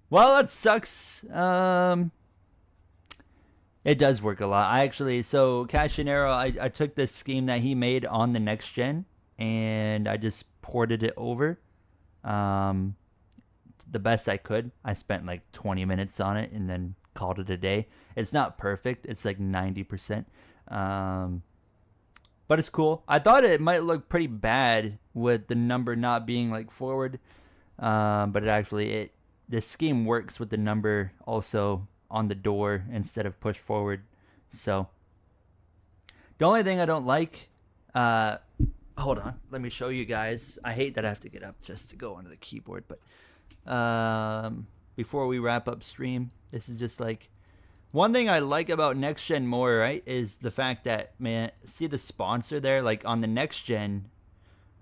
S2: Well, that sucks. It does work a lot. So Cashinero, I took this scheme that he made on the next gen, and I just ported it over the best I could. I spent like 20 minutes on it and then called it a day. It's not perfect. It's like 90%. But it's cool. I thought it might look pretty bad with the number not being like forward. But this scheme works with the number also on the door instead of push forward. So the only thing I don't like, hold on, let me show you guys. I hate that I have to get up just to go onto the keyboard, but before we wrap up stream, this is just like one thing I like about next gen more, right, is the fact that, man, see the sponsor there? Like on the next gen,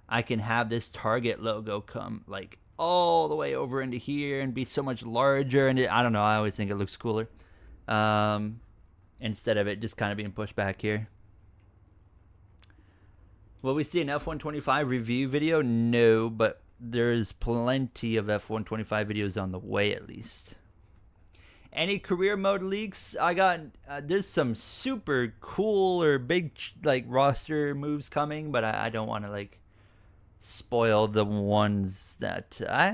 S2: I can have this Target logo come like all the way over into here and be so much larger, and I don't know, I always think it looks cooler instead of it just kind of being pushed back here. Will we see an F125 review video? No, but there's plenty of F125 videos on the way at least. Any career mode leaks? I got there's some super cool or big like roster moves coming, but I don't want to like spoil the ones that did I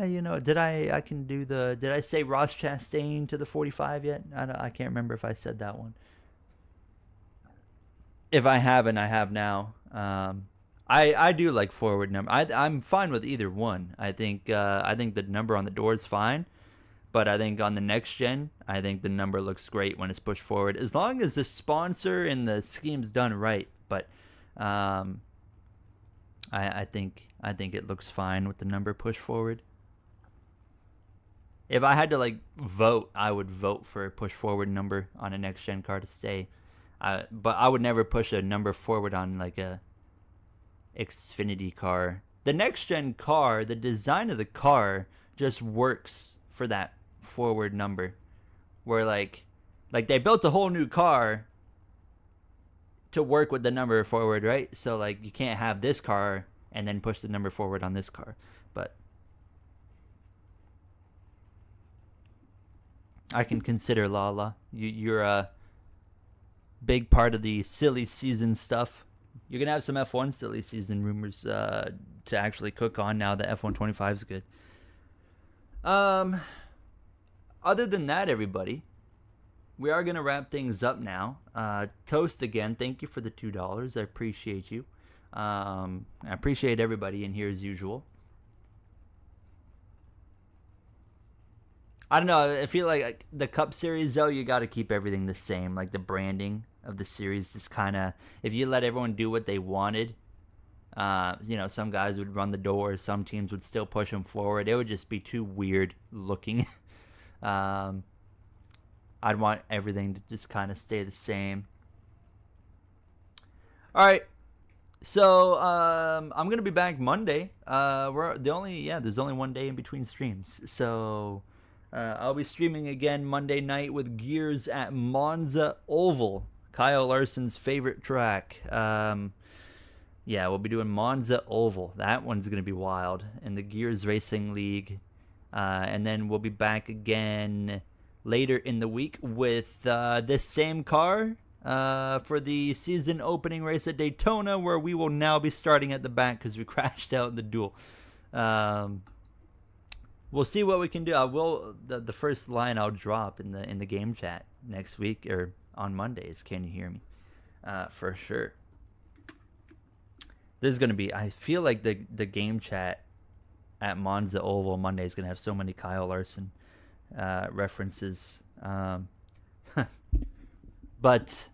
S2: say Ross Chastain to the 45 yet? I can't remember if I said that one. If I haven't, I have now. I do like forward number. I'm fine with either one. I think the number on the door is fine, but I think on the next gen, I think the number looks great when it's pushed forward, as long as the sponsor and the scheme's done right. But I think it looks fine with the number pushed forward. If I had to like vote, I would vote for a push forward number on a next gen car to stay. But I would never push a number forward on like a Xfinity car. The next gen car, the design of the car just works for that forward number, where like they built a whole new car to work with the number forward, right? So like you can't have this car and then push the number forward on this car. But I can consider Lala. You're a big part of the silly season stuff. You're going to have some F1 silly season rumors to actually cook on now that F125 is good. Other than that, everybody, we are going to wrap things up now. Toast again, thank you for the $2. I appreciate you. I appreciate everybody in here as usual. I don't know. I feel like the Cup Series, though, you got to keep everything the same. Like the branding of the series, just kind of, if you let everyone do what they wanted, some guys would run the doors, some teams would still push them forward. It would just be too weird looking. I'd want everything to just kind of stay the same. All right. So I'm gonna be back Monday. There's only one day in between streams. So I'll be streaming again Monday night with Gears at Monza Oval, Kyle Larson's favorite track. We'll be doing Monza Oval. That one's gonna be wild in the Gears Racing League. And then we'll be back again later in the week with this same car for the season opening race at Daytona, where we will now be starting at the back because we crashed out in the duel. We'll see what we can do. The first line I'll drop in the game chat next week or on Mondays. Can you hear me? For sure. There's gonna be. I feel like the game chat at Monza Oval Monday is gonna have so many Kyle Larson references. But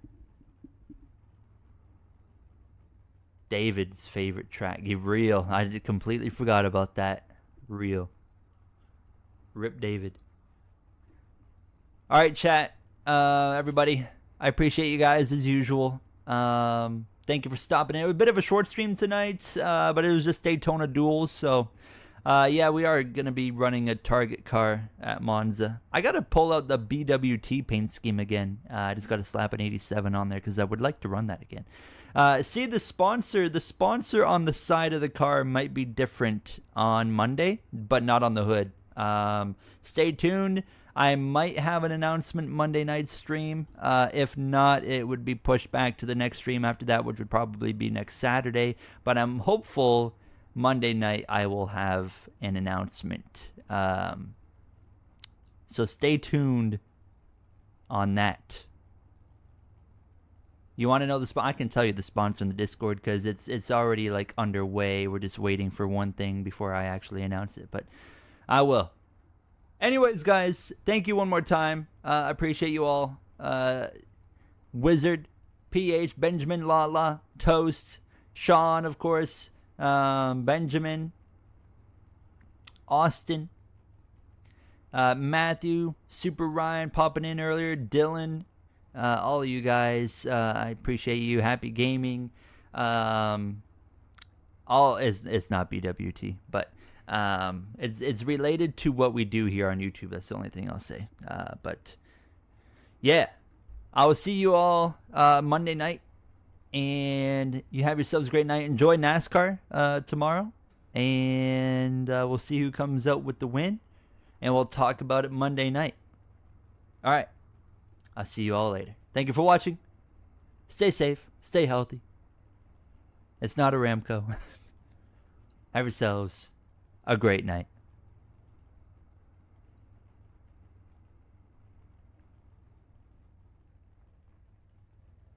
S2: David's favorite track, real. I completely forgot about that. Real. Rip David. All right, chat. Everybody, I appreciate you guys as usual. Thank you for stopping in. It was a bit of a short stream tonight, but it was just Daytona Duels. So, we are going to be running a target car at Monza. I got to pull out the BWT paint scheme again. I just got to slap an 87 on there because I would like to run that again. See, the sponsor on the side of the car might be different on Monday, but not on the hood. Stay tuned. I might have an announcement Monday night stream. If not, it would be pushed back to the next stream after that, which would probably be next Saturday. But I'm hopeful Monday night I will have an announcement. So stay tuned on that. You want to know I can tell you the sponsor in the Discord because it's already like underway. We're just waiting for one thing before I actually announce it, but I will. Anyways, guys, thank you one more time. I appreciate you all. Wizard, PH, Benjamin, Lala, Toast, Sean, of course, Benjamin, Austin, Matthew, Super Ryan popping in earlier, Dylan, all of you guys. I appreciate you. Happy gaming. It's not BWT, but it's related to what we do here on YouTube. That's the only thing I'll say. But yeah, I will see you all Monday night, and you have yourselves a great night. Enjoy NASCAR tomorrow, and we'll see who comes out with the win, and we'll talk about it Monday night. All right, I'll see you all later. Thank you for watching. Stay safe, stay healthy. It's not a Ramco. Have yourselves a great night.